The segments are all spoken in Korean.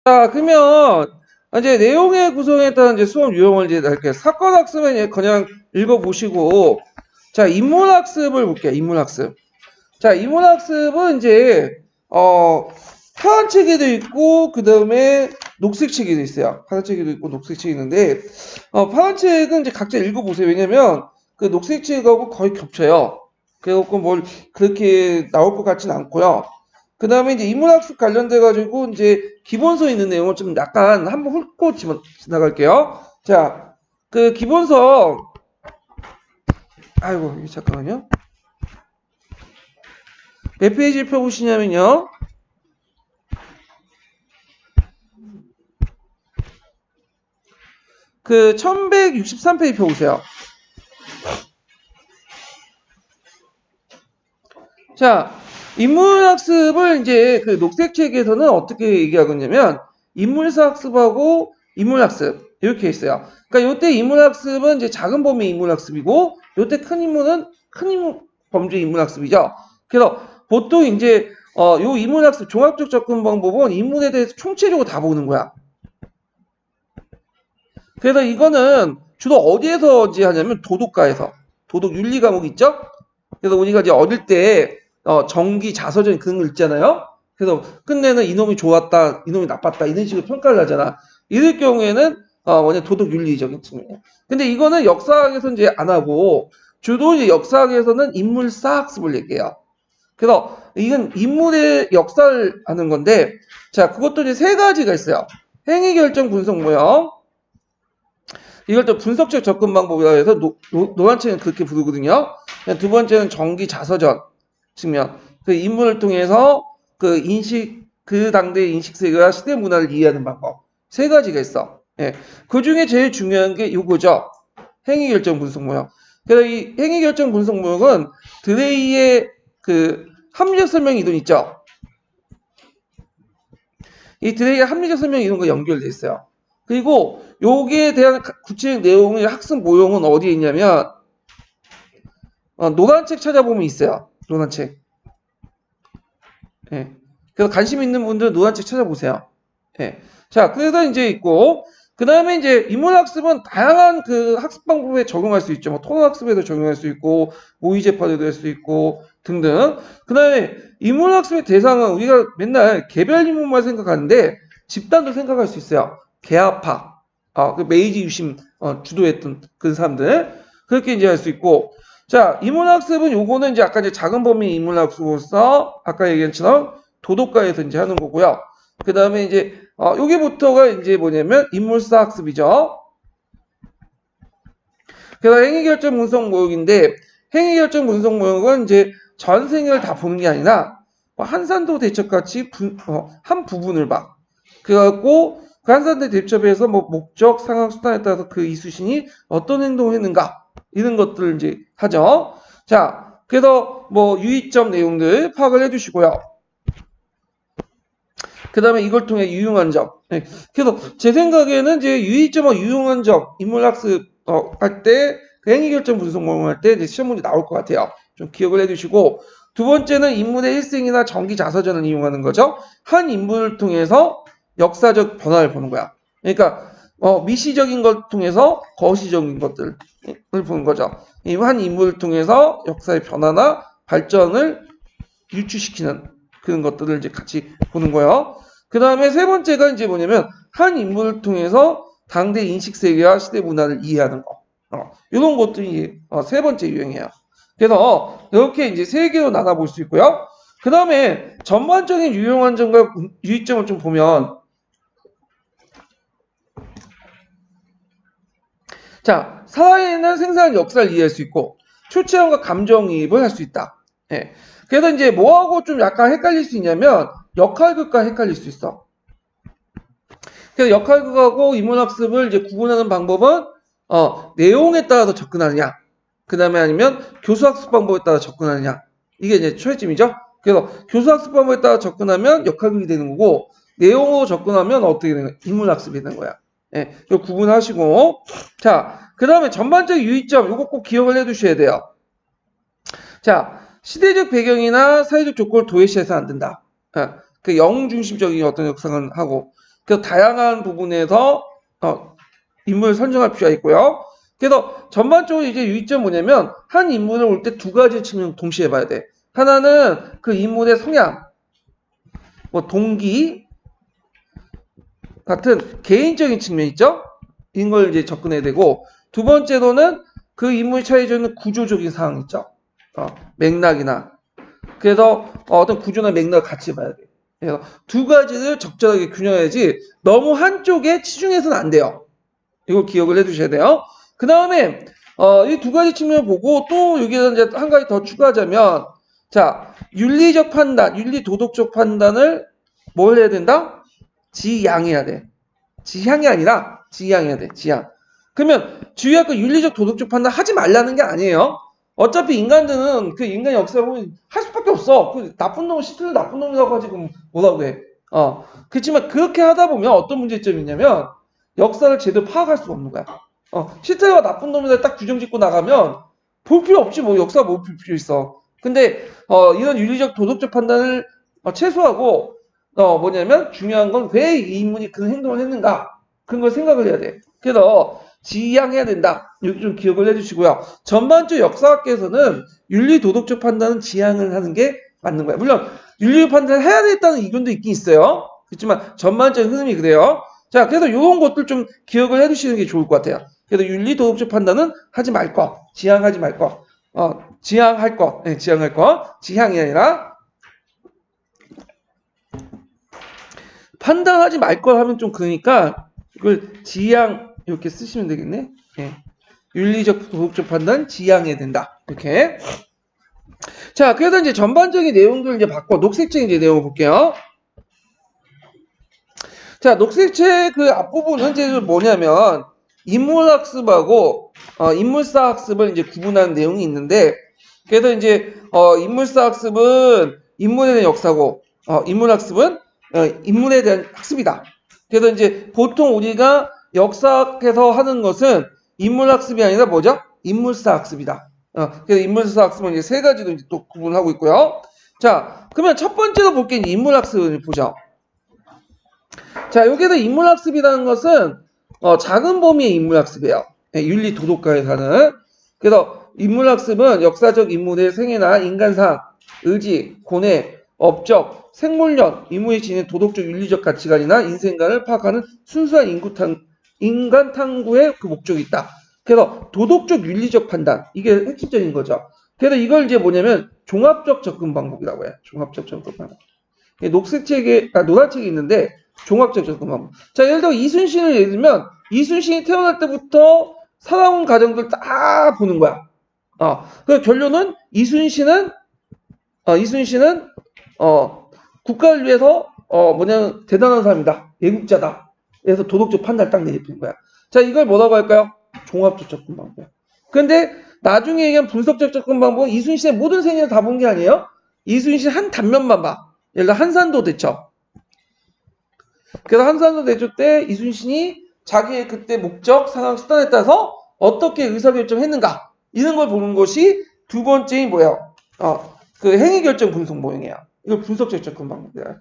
자, 그러면 이제 내용의 구성에 따른 이제 수업 유형을 이제 할게요. 사건 학습은 이제 그냥 읽어보시고, 자, 인문학습을 볼게요. 인문학습. 자, 인문학습은 이제 파란 체계도 있고, 그 다음에 녹색 체계도 있어요. 파란 체계도 있고, 녹색 체계 있는데, 파란 책은 이제 각자 읽어보세요. 왜냐면 그 녹색 책하고 거의 겹쳐요. 그래갖고 뭘 그렇게 나올 것 같진 않고요. 그 다음에 이제 인문학습 관련돼 가지고 이제 기본서 있는 내용을 좀 약간 한번 훑고 지나갈게요. 자, 그 기본서, 아이고, 잠깐만요. 몇 페이지 펴보시냐면요. 그 1163페이지 펴보세요. 자, 인문학습을 이제 그 녹색 책에서는 어떻게 얘기하고 있냐면 인문학습하고 인문학습 이렇게 있어요. 그러니까 요때 인문학습은 이제 작은 범위 인문학습이고 요때 큰 인문은 큰 범주 인문학습이죠. 그래서 보통 이제 요 인문학습 종합적 접근 방법은 인문에 대해서 총체적으로 다 보는 거야. 그래서 이거는 주로 어디에서 이제 하냐면 도덕과에서 도덕 윤리 과목 있죠? 그래서 우리가 이제 어릴 때 정기 자서전 그런 거 있잖아요. 그래서 끝내는 이놈이 좋았다, 이놈이 나빴다 이런 식으로 평가를 하잖아. 이럴 경우에는 뭐냐 도덕 윤리적인 측면이에요. 근데 이거는 역사학에서 이제 안 하고 주로 이제 역사학에서는 인물사 학습을 얘기해요. 그래서 이건 인물의 역사를 하는 건데, 자 그것도 이제 세 가지가 있어요. 행위 결정 분석 모형. 이걸 또 분석적 접근 방법이라고 해서 노란책은 그렇게 부르거든요. 두 번째는 정기 자서전 측면. 그 인물을 통해서 그 인식, 그 당대의 인식 세계와 시대 문화를 이해하는 방법. 세 가지가 있어. 예. 그 중에 제일 중요한 게 이거죠. 행위결정 분석 모형. 그래서 이 행위결정 분석 모형은 드레이의 그 합리적 설명 이론 있죠. 이 드레이의 합리적 설명 이론과 연결돼 있어요. 그리고 여기에 대한 구체적 내용의 학습 모형은 어디에 있냐면 노란 책 찾아보면 있어요. 노란 책. 예. 그래서 관심 있는 분들은 노란 책 찾아보세요. 예. 자, 그래서 이제 있고 그 다음에 이제 인문학습은 다양한 그 학습 방법에 적용할 수 있죠. 뭐 토론학습에도 적용할 수 있고 모의 재판에도 할 수 있고 등등. 그 다음에 인문학습의 대상은 우리가 맨날 개별 인문만 생각하는데 집단도 생각할 수 있어요. 개화파, 그 메이지 유신 주도했던 그 사람들 그렇게 이제 할 수 있고. 자, 인문학습은 요거는 이제 아까 이제 작은 범위 인문학습으로서 아까 얘기한 것처럼 도덕과에서 이제 하는 거고요. 그 다음에 이제 여기부터가 이제 뭐냐면 인물사 학습이죠. 그래서 행위결정 분석 모형인데 행위결정 분석 모형은 이제 전생을 다 보는 게 아니라 한산도 대첩같이 한 부분을 봐. 그래갖고 그 한산도 대첩에서 뭐 목적, 상황, 수단에 따라서 그 이수신이 어떤 행동을 했는가 이런 것들을 이제 하죠. 자, 그래서 뭐 유의점 내용들 파악을 해주시고요. 그 다음에 이걸 통해 유용한 점. 네. 그래서 제 생각에는 이제 유의점과 유용한 점, 인문학습 할 때, 그 행위결정 분석 모형 할 때 시험 문제 나올 것 같아요. 좀 기억을 해두시고, 두 번째는 인물의 일생이나 정기 자서전을 이용하는 거죠. 한 인물을 통해서 역사적 변화를 보는 거야. 그러니까 미시적인 것 통해서 거시적인 것들을 보는 거죠. 한 인물을 통해서 역사의 변화나 발전을 유추시키는 그런 것들을 이제 같이 보는 거예요. 그 다음에 세 번째가 이제 뭐냐면 한 인물을 통해서 당대 인식 세계와 시대 문화를 이해하는 거. 이런 것들이 세 번째 유형이에요. 그래서 이렇게 이제 세 개로 나눠 볼 수 있고요. 그 다음에 전반적인 유용한 점과 유의점을 좀 보면, 자, 사회에는 생생한 역사를 이해할 수 있고 초체감과 감정이입을 할 수 있다. 예. 그래서 이제 뭐하고 좀 약간 헷갈릴 수 있냐면 역할극과 헷갈릴 수 있어. 그래서 역할극하고 인문학습을 이제 구분하는 방법은 내용에 따라서 접근하느냐, 그 다음에 아니면 교수학습 방법에 따라 접근하느냐, 이게 이제 초점이죠. 그래서 교수학습 방법에 따라 접근하면 역할극이 되는 거고 내용으로 접근하면 어떻게 되는 거야? 인문학습이 되는 거야. 예, 이거 구분하시고. 자, 그 다음에 전반적 유의점 이거 꼭 기억을 해두셔야 돼요. 자, 시대적 배경이나 사회적 조건을 도외시해서 안 된다. 그 영웅 중심적인 어떤 역상을 하고, 그 다양한 부분에서 인물을 선정할 필요가 있고요. 그래서 전반적으로 이제 유의점 뭐냐면 한 인물을 볼 때 두 가지 측면 동시에 봐야 돼. 하나는 그 인물의 성향, 뭐 동기 같은 개인적인 측면 있죠? 이걸 이제 접근해야 되고, 두 번째로는 그 인물이 처해져 있는 구조적인 상황 있죠? 맥락이나. 그래서 어떤 구조나 맥락을 같이 봐야 돼. 그래서 두 가지를 적절하게 균형해야지 너무 한쪽에 치중해서는 안 돼요. 이걸 기억을 해두셔야 돼요. 그 다음에 이 두 가지 측면을 보고 또 여기에서 이제 한 가지 더 추가하자면, 자, 윤리적 판단, 윤리 도덕적 판단을 뭘 해야 된다? 지양해야 돼. 지향이 아니라 지양해야 돼. 지양. 그러면 주의할 거 윤리적 도덕적 판단 하지 말라는 게 아니에요. 어차피 인간들은 그 인간 역사를 보면 할 수밖에 없어. 그 나쁜 놈은 시틀 나쁜 놈이라고 가지고 뭐라고 해. 그렇지만 그렇게 하다 보면 어떤 문제점이 있냐면 역사를 제대로 파악할 수가 없는 거야. 시틀가 나쁜 놈이다 딱 규정 짓고 나가면 볼 필요 없지. 뭐 역사 뭐 볼 필요 있어. 근데 이런 윤리적 도덕적 판단을 최소화하고 뭐냐면 중요한 건 왜 이 인물이 그런 행동을 했는가 그런 걸 생각을 해야 돼. 그래서 지향해야 된다. 여기 좀 기억을 해주시고요. 전반적 역사학계에서는 윤리 도덕적 판단은 지향을 하는 게 맞는 거야. 물론 윤리 판단을 해야 되겠다는 의견도 있긴 있어요. 그렇지만 전반적인 흐름이 그래요. 자, 그래서 이런 것들 좀 기억을 해두시는 게 좋을 것 같아요. 그래서 윤리 도덕적 판단은 하지 말 거, 지향하지 말 거, 지향할 거, 네, 지향할 거, 지향이 아니라 판단하지 말 걸 하면 좀 그러니까 이걸 지향 이렇게 쓰시면 되겠네. 네. 윤리적 도덕적 판단 지향해야 된다. 이렇게. 자, 그래서 이제 전반적인 내용들 이제 바꿔 녹색책 이제 내용을 볼게요. 자, 녹색책 그 앞부분은 이제 뭐냐면 인물학습하고 인물사 학습을 이제 구분하는 내용이 있는데, 그래서 이제 인물사 학습은 인물에 대한 역사고 인물학습은 인물에 대한 학습이다. 그래서 이제 보통 우리가 역사학에서 하는 것은 인물학습이 아니라 뭐죠? 인물사 학습이다. 그래서 인물사 학습은 이제 세 가지로 이제 또 구분하고 있고요. 자, 그러면 첫 번째로 볼 게 인물학습을 보죠. 자, 여기서 인물학습이라는 것은 작은 범위의 인물학습이에요. 윤리 도덕가에서 하는. 그래서 인물학습은 역사적 인물의 생애나 인간상, 의지, 고뇌, 업적, 생물련, 인물이 지닌 도덕적 윤리적 가치관이나 인생관을 파악하는 순수한 인간 탐구의 그 목적이 있다. 그래서 도덕적 윤리적 판단, 이게 핵심적인 거죠. 그래서 이걸 이제 뭐냐면 종합적 접근 방법이라고 해요. 종합적 접근 방법. 노란책이 있는데 종합적 접근 방법. 자, 예를 들어 이순신을 예를 들면 이순신이 태어날 때부터 살아온 과정들 다 보는 거야. 그 결론은 이순신은 국가를 위해서 뭐냐면 대단한 사람이다. 애국자다. 그래서 도덕적 판단을 딱 내리는 거야. 자, 이걸 뭐라고 할까요? 종합적 접근 방법. 근데 나중에 얘기한 분석적 접근 방법은 이순신의 모든 생애를 다 본 게 아니에요. 이순신 한 단면만 봐. 예를 들어 한산도 대첩. 그래서 한산도 대첩 때 이순신이 자기의 그때 목적, 상황, 수단에 따라서 어떻게 의사결정했는가, 이런 걸 보는 것이 두 번째인 뭐예요? 그 행위결정 분석 모형이에요. 이걸 분석적 접근 방법이에요.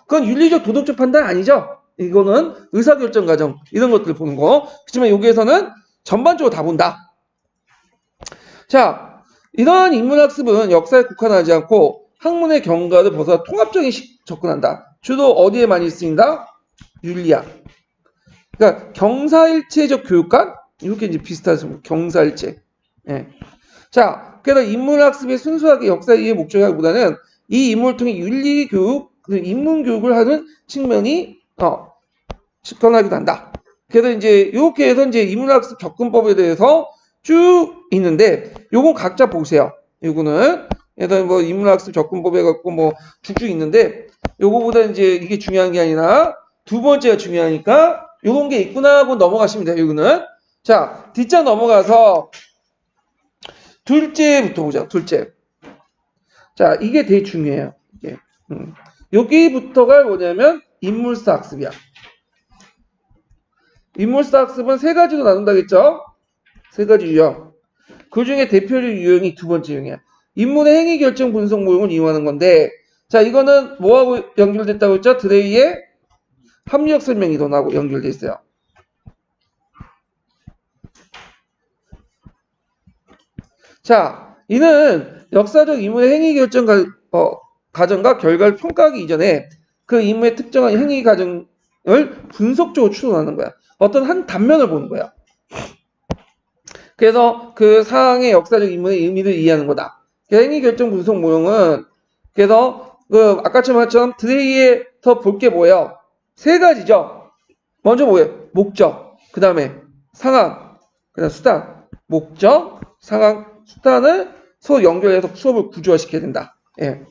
그건 윤리적 도덕적 판단 아니죠? 이거는 의사결정 과정, 이런 것들을 보는 거. 그렇지만 여기에서는 전반적으로 다 본다. 자, 이러한 인문학습은 역사에 국한하지 않고 학문의 경과를 벗어나 통합적인 접근한다. 주로 어디에 많이 쓰인다? 윤리학. 그러니까 경사일체적 교육관? 이렇게 이제 비슷하죠. 경사일체. 예. 자, 그래서 인문학습의 순수하게 역사 이해 목적이라기보다는 이 인문을 통해 윤리교육, 인문교육을 하는 측면이 집권하기도 한다. 그래서 이제 이렇게 해서 이제 인문학습 접근법에 대해서 쭉 있는데, 요건 각자 보세요. 요거는 그래서 뭐 인문학습 접근법에 갖고 뭐 쭉쭉 있는데, 요거보다 이제 이게 중요한 게 아니라 두 번째가 중요하니까 요런 게 있구나 하고 넘어가시면 돼요. 요거는. 자, 뒷장 넘어가서 둘째부터 보자. 둘째. 자, 이게 되게 중요해요. 이게. 여기부터가 뭐냐면 인물사 학습이야. 인물사 학습은 세 가지로 나눈다겠죠? 세 가지 유형. 그 중에 대표적 유형이 두 번째 유형이야. 인물의 행위 결정 분석 모형을 이용하는 건데, 자, 이거는 뭐하고 연결됐다고 했죠? 드레이의 합리적 설명 이론하고 연결돼 있어요. 자, 이는 역사적 인물의 행위 결정 과정과 결과를 평가하기 이전에 그 인물의 특정한 행위 과정을 분석적으로 추론하는 거야. 어떤 한 단면을 보는 거야. 그래서 그 사항의 역사적 인물의 의미를 이해하는 거다. 행위 결정 분석 모형은 그래서 그 아까처럼 드레이에 더 볼 게 뭐예요? 세 가지죠. 먼저 뭐예요? 목적, 그 다음에 상황, 그 다음 수단. 목적, 상황, 수단을 서로 연결해서 수업을 구조화시켜야 된다. 예.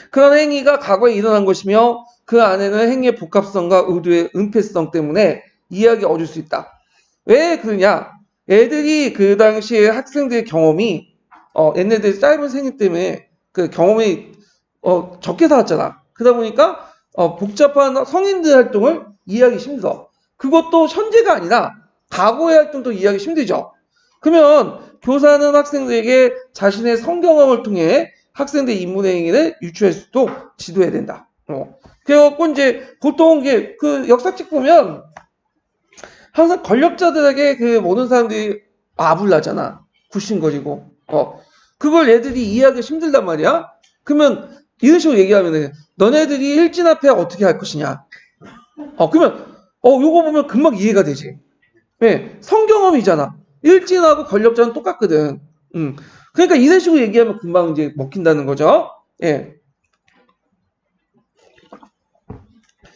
그런 행위가 과거에 일어난 것이며 그 안에는 행위의 복합성과 의도의 은폐성 때문에 이해하기 어려울 수 있다. 왜 그러냐? 애들이 그 당시에 학생들의 경험이 얘네들 짧은 생애 때문에 그 경험이 적게 살았잖아. 그러다 보니까 복잡한 성인들 활동을 이해하기 힘들어. 그것도 현재가 아니라 과거의 활동도 이해하기 힘들죠. 그러면 교사는 학생들에게 자신의 성경험을 통해 학생들의 인문의 행위를 유추할 수 있도록 지도해야 된다. 그래갖고 이제 보통 이게 그 역사책 보면 항상 권력자들에게 그 모든 사람들이 아불나잖아. 굽신거리고. 그걸 애들이 이해하기 힘들단 말이야. 그러면 이런 식으로 얘기하면 너네들이 일진 앞에 어떻게 할 것이냐. 그러면 요거 보면 금방 이해가 되지. 네, 성경험이잖아. 일진하고 권력자는 똑같거든. 그러니까 이런 식으로 얘기하면 금방 이제 먹힌다는 거죠. 예.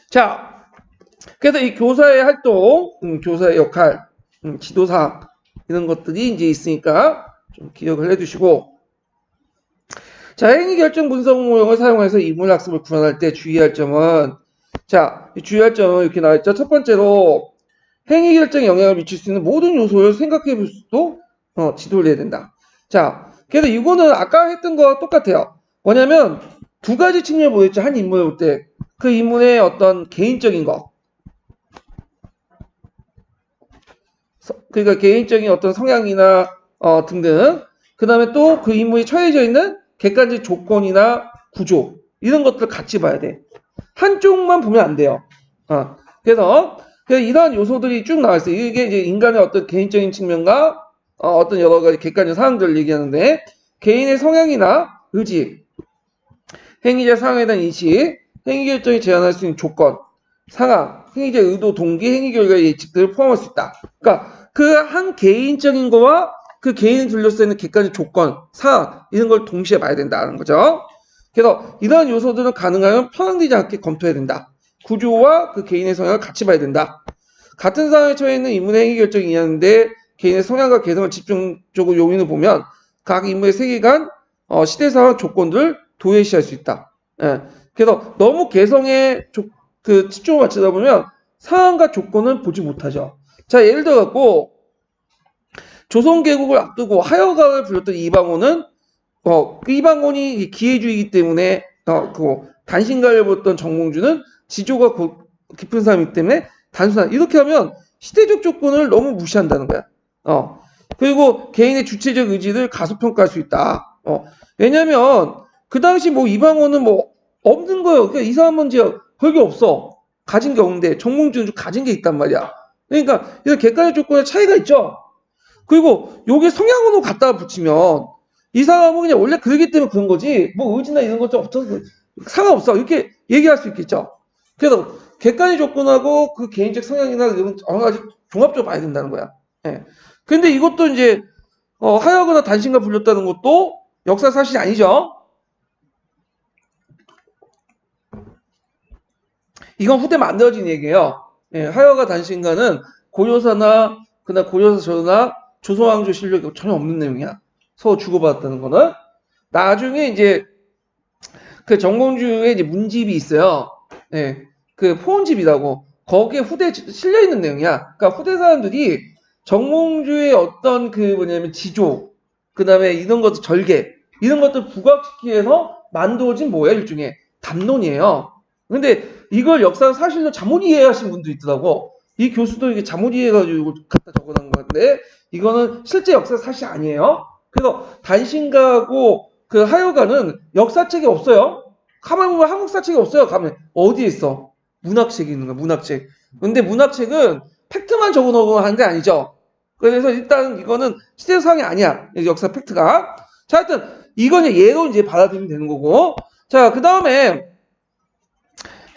자, 그래서 이 교사의 활동, 교사의 역할, 지도사 이런 것들이 이제 있으니까 좀 기억을 해두시고, 자, 행위 결정 분석 모형을 사용해서 인물 학습을 구현할 때 주의할 점은, 자, 주의할 점은 이렇게 나와있죠. 첫 번째로 행위 결정에 영향을 미칠 수 있는 모든 요소를 생각해 볼 수도 지도를 해야 된다. 자, 그래서 이거는 아까 했던 거와 똑같아요. 뭐냐면 두 가지 측면을 보였죠. 한 인물을 볼 때 그 인물의 어떤 개인적인 거, 그러니까 개인적인 어떤 성향이나 등등, 그 다음에 또 그 인물이 처해져 있는 객관적 조건이나 구조 이런 것들을 같이 봐야 돼. 한쪽만 보면 안 돼요. 그래서 이러한 요소들이 쭉 나와 있어요. 이게 이제 인간의 어떤 개인적인 측면과 어떤 여러 가지 객관적 사항들을 얘기하는데, 개인의 성향이나 의지, 행위자 상황에 대한 인식, 행위 결정이 제한할 수 있는 조건, 상황, 행위자 의도, 동기, 행위 결과의 예측들을 포함할 수 있다. 그러니까 그 한 개인적인 거와 그 개인을 둘러싸이는 객관적 조건, 상황 이런 걸 동시에 봐야 된다는 거죠. 그래서 이러한 요소들은 가능하면 편향되지 않게 검토해야 된다. 구조와 그 개인의 성향을 같이 봐야 된다. 같은 상황에 처해 있는 인물의 행위 결정이 이해하는데 개인의 성향과 개성을 집중적으로 요인을 보면 각 인물의 세계관, 시대 상황 조건들을 도외시할 수 있다. 예. 그래서 너무 개성에 그 집중을 맞추다 보면 상황과 조건을 보지 못하죠. 자, 예를 들어 갖고 조선 개국을 앞두고 하여강을 불렀던 이방원은 이방원이 기회주의이기 때문에 그 단신가를 불렀던 정몽주는 지조가 깊은 사람이기 때문에 단순한, 이렇게 하면 시대적 조건을 너무 무시한다는 거야. 그리고 개인의 주체적 의지를 가소평가할 수 있다. 왜냐면 그 당시 뭐 이방원은 뭐 없는 거예요. 그러니까 이 사람은 이제 별게 없어. 가진 게 없는데 정몽주는 좀 가진 게 있단 말이야. 그러니까 이런 객관적 조건의 차이가 있죠. 그리고 요게 성향으로 갖다가 붙이면 이 사람은 그냥 원래 그러기 때문에 그런 거지 뭐 의지나 이런 것도 없어서 상관없어 이렇게 얘기할 수 있겠죠. 그래서 객관의 조건하고 그 개인적 성향이나 이런 여러 가지 종합적으로 봐야 된다는 거야. 예. 근데 이것도 이제 하여거나 단신가 불렸다는 것도 역사 사실이 아니죠. 이건 후대 만들어진 얘기예요. 예, 하여가 단신가는 고려사나 그나 고려사저나 조선왕조 실력이 전혀 없는 내용이야. 서로 주고받았다는 거는. 나중에 이제 그 정몽주의 이제 문집이 있어요. 예, 그 포온집이라고. 거기에 후대 실려 있는 내용이야. 그러니까 후대 사람들이 정몽주의 어떤 그 뭐냐면 지조, 그 다음에 이런 것들 절개, 이런 것들 부각시키기 위해서 만들어진 뭐예요? 일종의 담론이에요. 근데 이걸 역사 사실로 잘못 이해하신 분도 있더라고. 이 교수도 이게 잘못 이해해가지고 갖다 적어놓은 건데, 이거는 실제 역사 사실 아니에요. 그래서 단신가하고 그 하여가는 역사책이 없어요. 가만히 보면 한국사책이 없어요. 가면 어디에 있어? 문학책이 있는 거야, 문학책. 근데 문학책은 팩트만 적어놓고 하는 게 아니죠. 그래서 일단 이거는 시대상이 아니야. 역사 팩트가. 자, 하여튼 이건 예로 이제 받아들이면 되는 거고. 자, 그 다음에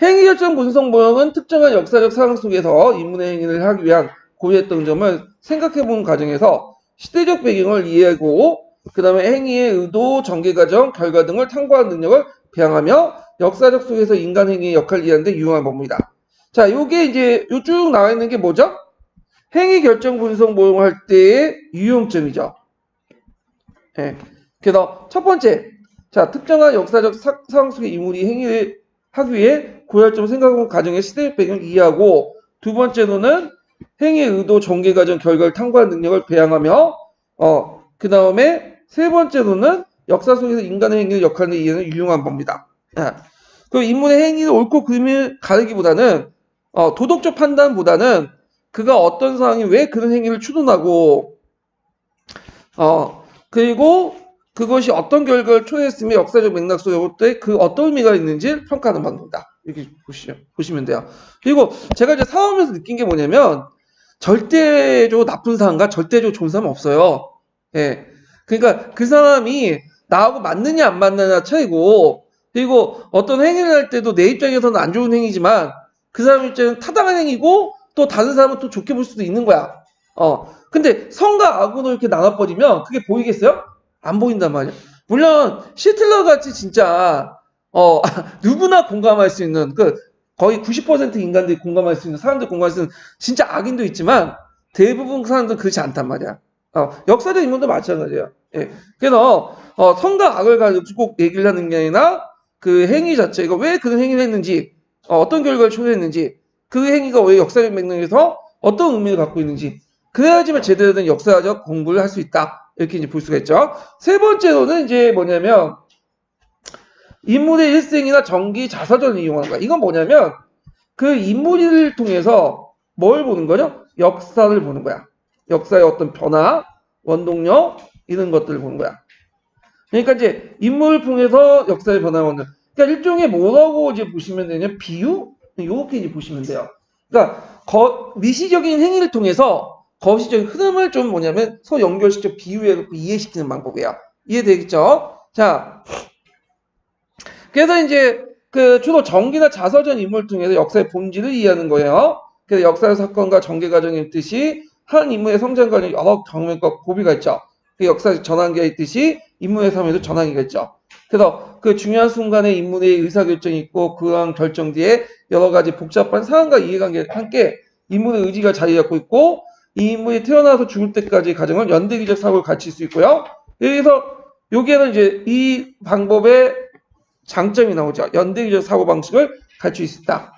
행위결정 분석 모형은 특정한 역사적 상황 속에서 인문의 행위를 하기 위한 고유했던 점을 생각해보는 과정에서 시대적 배경을 이해하고 그 다음에 행위의 의도, 전개과정, 결과 등을 탐구하는 능력을 배양하며 역사적 속에서 인간 행위의 역할을 이해하는 데 유용한 법입니다. 자, 요게 이제 요 쭉 나와 있는 게 뭐죠? 행위 결정 분석 모형을 할 때의 유용점이죠. 예. 그래서 첫 번째, 자, 특정한 역사적 상황 속의 인물이 행위를 하기 위해 고유점을 생각하는 과정의 시대적 배경을 이해하고 두 번째로는 행위의 의도, 전개 과정, 결과를 탐구하는 능력을 배양하며 그 다음에 세 번째로는 역사 속에서 인간의 행위의 역할을 이해하는 유용한 법입니다. 그 인물의 행위를 옳고 그름을 가르기보다는 도덕적 판단보다는 그가 어떤 상황이 왜 그런 행위를 추론하고 그리고 그것이 어떤 결과를 초래했으며 역사적 맥락 속에 그 어떤 의미가 있는지 평가하는 방법이다. 이렇게 보시면 돼요. 그리고 제가 이제 사업하면서 느낀 게 뭐냐면 절대적으로 나쁜 사람과 절대적으로 좋은 사람은 없어요. 예. 그러니까 그 사람이 나하고 맞느냐 안 맞느냐 차이고 그리고 어떤 행위를 할 때도 내 입장에서는 안 좋은 행위지만 그 사람 입장에서는 타당한 행위고 또 다른 사람은 또 좋게 볼 수도 있는 거야. 근데 선과 악으로 이렇게 나눠버리면 그게 보이겠어요? 안 보인단 말이야. 물론 시틀러 같이 진짜 누구나 공감할 수 있는 거의 90% 인간들이 공감할 수 있는 사람들 공감할 수 있는 진짜 악인도 있지만 대부분 사람들은 그렇지 않단 말이야. 역사적 인물도 마찬가지예요. 예. 그래서 선과 악을 가지고 꼭 얘기를 하는 게 아니라 그 행위 자체가 왜 그런 행위를 했는지 어떤 결과를 초래했는지 그 행위가 왜 역사적 맥락에서 어떤 의미를 갖고 있는지 그래야지만 제대로 된 역사적 공부를 할 수 있다. 이렇게 이제 볼 수가 있죠. 세 번째로는 이제 뭐냐면 인물의 일생이나 전기 자서전을 이용하는 거야. 이건 뭐냐면 그 인물을 통해서 뭘 보는 거죠? 역사를 보는 거야. 역사의 어떤 변화, 원동력 이런 것들을 보는 거야. 그러니까 이제 인물을 통해서 역사의 변화를 보는. 그러니까 일종의 뭐라고 이제 보시면 되냐? 비유? 이렇게 이제 보시면 돼요. 그러니까 미시적인 행위를 통해서 거시적인 흐름을 좀 뭐냐면 서로 연결시켜 비유해서 이해시키는 방법이에요. 이해되겠죠? 자, 그래서 이제 주로 전기나 자서전 인물을 통해서 역사의 본질을 이해하는 거예요. 그래서 역사의 사건과 전개 과정이 있듯이 한 인물의 성장 과정에 여러 경험과 고비가 있죠. 그 역사적 전환기가 있듯이 인물의 삶에도 전환기가 있죠. 그래서 그 중요한 순간에 인물의 의사결정이 있고 그러한 결정 뒤에 여러 가지 복잡한 상황과 이해관계가 함께 인물의 의지가 자리 잡고 있고 이 인물이 태어나서 죽을 때까지의 과정을 연대기적 사고를 갖출 수 있고요. 그래서 여기에는 이제 이 방법의 장점이 나오죠. 연대기적 사고 방식을 갖출 수 있다.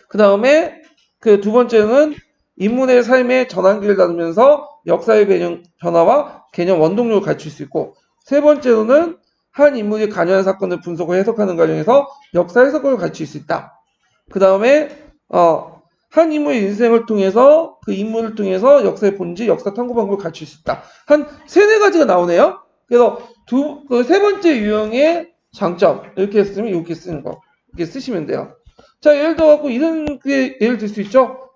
그 다음에 그 두 번째는 인물의 삶의 전환기를 나누면서 역사의 개념 변화와 개념 원동력을 갖출 수 있고 세 번째로는 한 인물이 관여한 사건을 분석을 해석하는 과정에서 역사 해석을 갖출 수 있다. 그 다음에 한 인물의 인생을 통해서 그 인물을 통해서 역사의 본질, 역사 탐구 방법을 갖출 수 있다. 한 세네 가지가 나오네요. 그래서 그 세 번째 유형의 장점 이렇게 했으면 이렇게 쓰는 거 이렇게 쓰시면 돼요. 자, 예를 들어 갖고 이런 게 예를 들 수 있죠.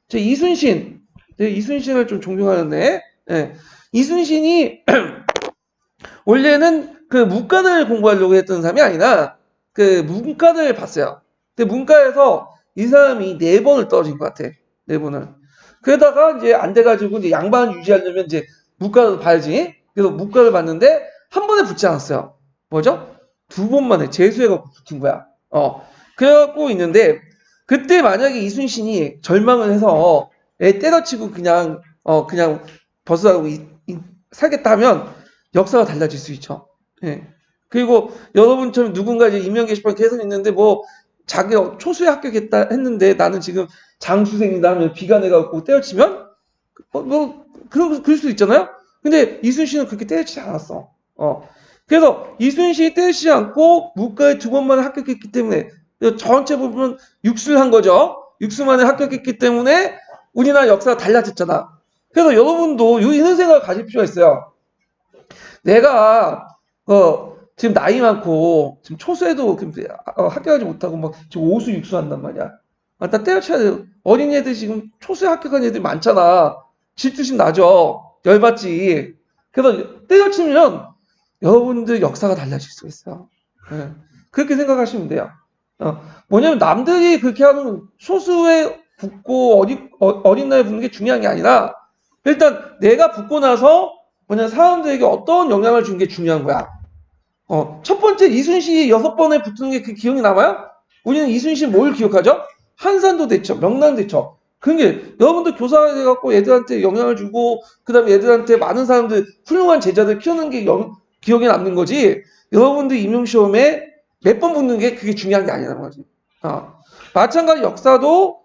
제 이순신을 좀 존경하는데, 예. 이순신이 원래는 그 문과를 공부하려고 했던 사람이 아니라 그 문과를 봤어요. 근데 문과에서 이 사람이 4번을 떨어진 것 같아. 4번을. 그러다가 이제 안 돼가지고 이제 양반 유지하려면 이제 문과를 봐야지. 그래서 문과를 봤는데 한 번에 붙지 않았어요. 뭐죠? 2번 만에 재수해갖고 붙은 거야. 그래갖고 있는데 그때 만약에 이순신이 절망을 해서 애 때려치고 그냥 벗어나고 살겠다면 역사가 달라질 수 있죠. 예. 그리고 여러분처럼 누군가 이제 임명 게시판 계속 있는데 자기 초수에 합격했다 했는데 나는 지금 장수생이다 하면 비가 내가지고 때려치면 그럴 수 있잖아요. 근데 이순신은 그렇게 때려치지 않았어. 그래서 이순신이 때려치지 않고 문과에 2번만에 합격했기 때문에 전체 부분 육수를 한 거죠. 육수만에 합격했기 때문에 우리나라 역사가 달라졌잖아. 그래서 여러분도 이런 생각을 가질 필요가 있어요. 내가 지금 나이 많고 지금 초수에도 합격하지 못하고 막 지금 오수 육수 한단 말이야. 아, 나 때려쳐야 돼. 어린애들 지금 초수에 합격한 애들이 많잖아. 질투심 나죠. 열받지. 그래서 때려치면 여러분들 역사가 달라질 수 있어요. 예. 그렇게 생각하시면 돼요. 뭐냐면 남들이 그렇게 하는 소수에 붙고 어린 나이에 붙는 게 중요한 게 아니라 일단 내가 붙고 나서 뭐냐 사람들에게 어떤 영향을 준 게 중요한 거야. 첫 번째 이순신이 6번에 붙는 게 그 기억이 남아요? 우리는 이순신 뭘 기억하죠? 한산도 대첩, 명란 대첩. 그게 여러분들 교사가 돼갖고 애들한테 영향을 주고 그다음에 애들한테 많은 사람들 훌륭한 제자들 키우는 게 기억에 남는 거지. 여러분들 임용시험에 몇 번 붙는 게 그게 중요한 게 아니라는 거지. 마찬가지 역사도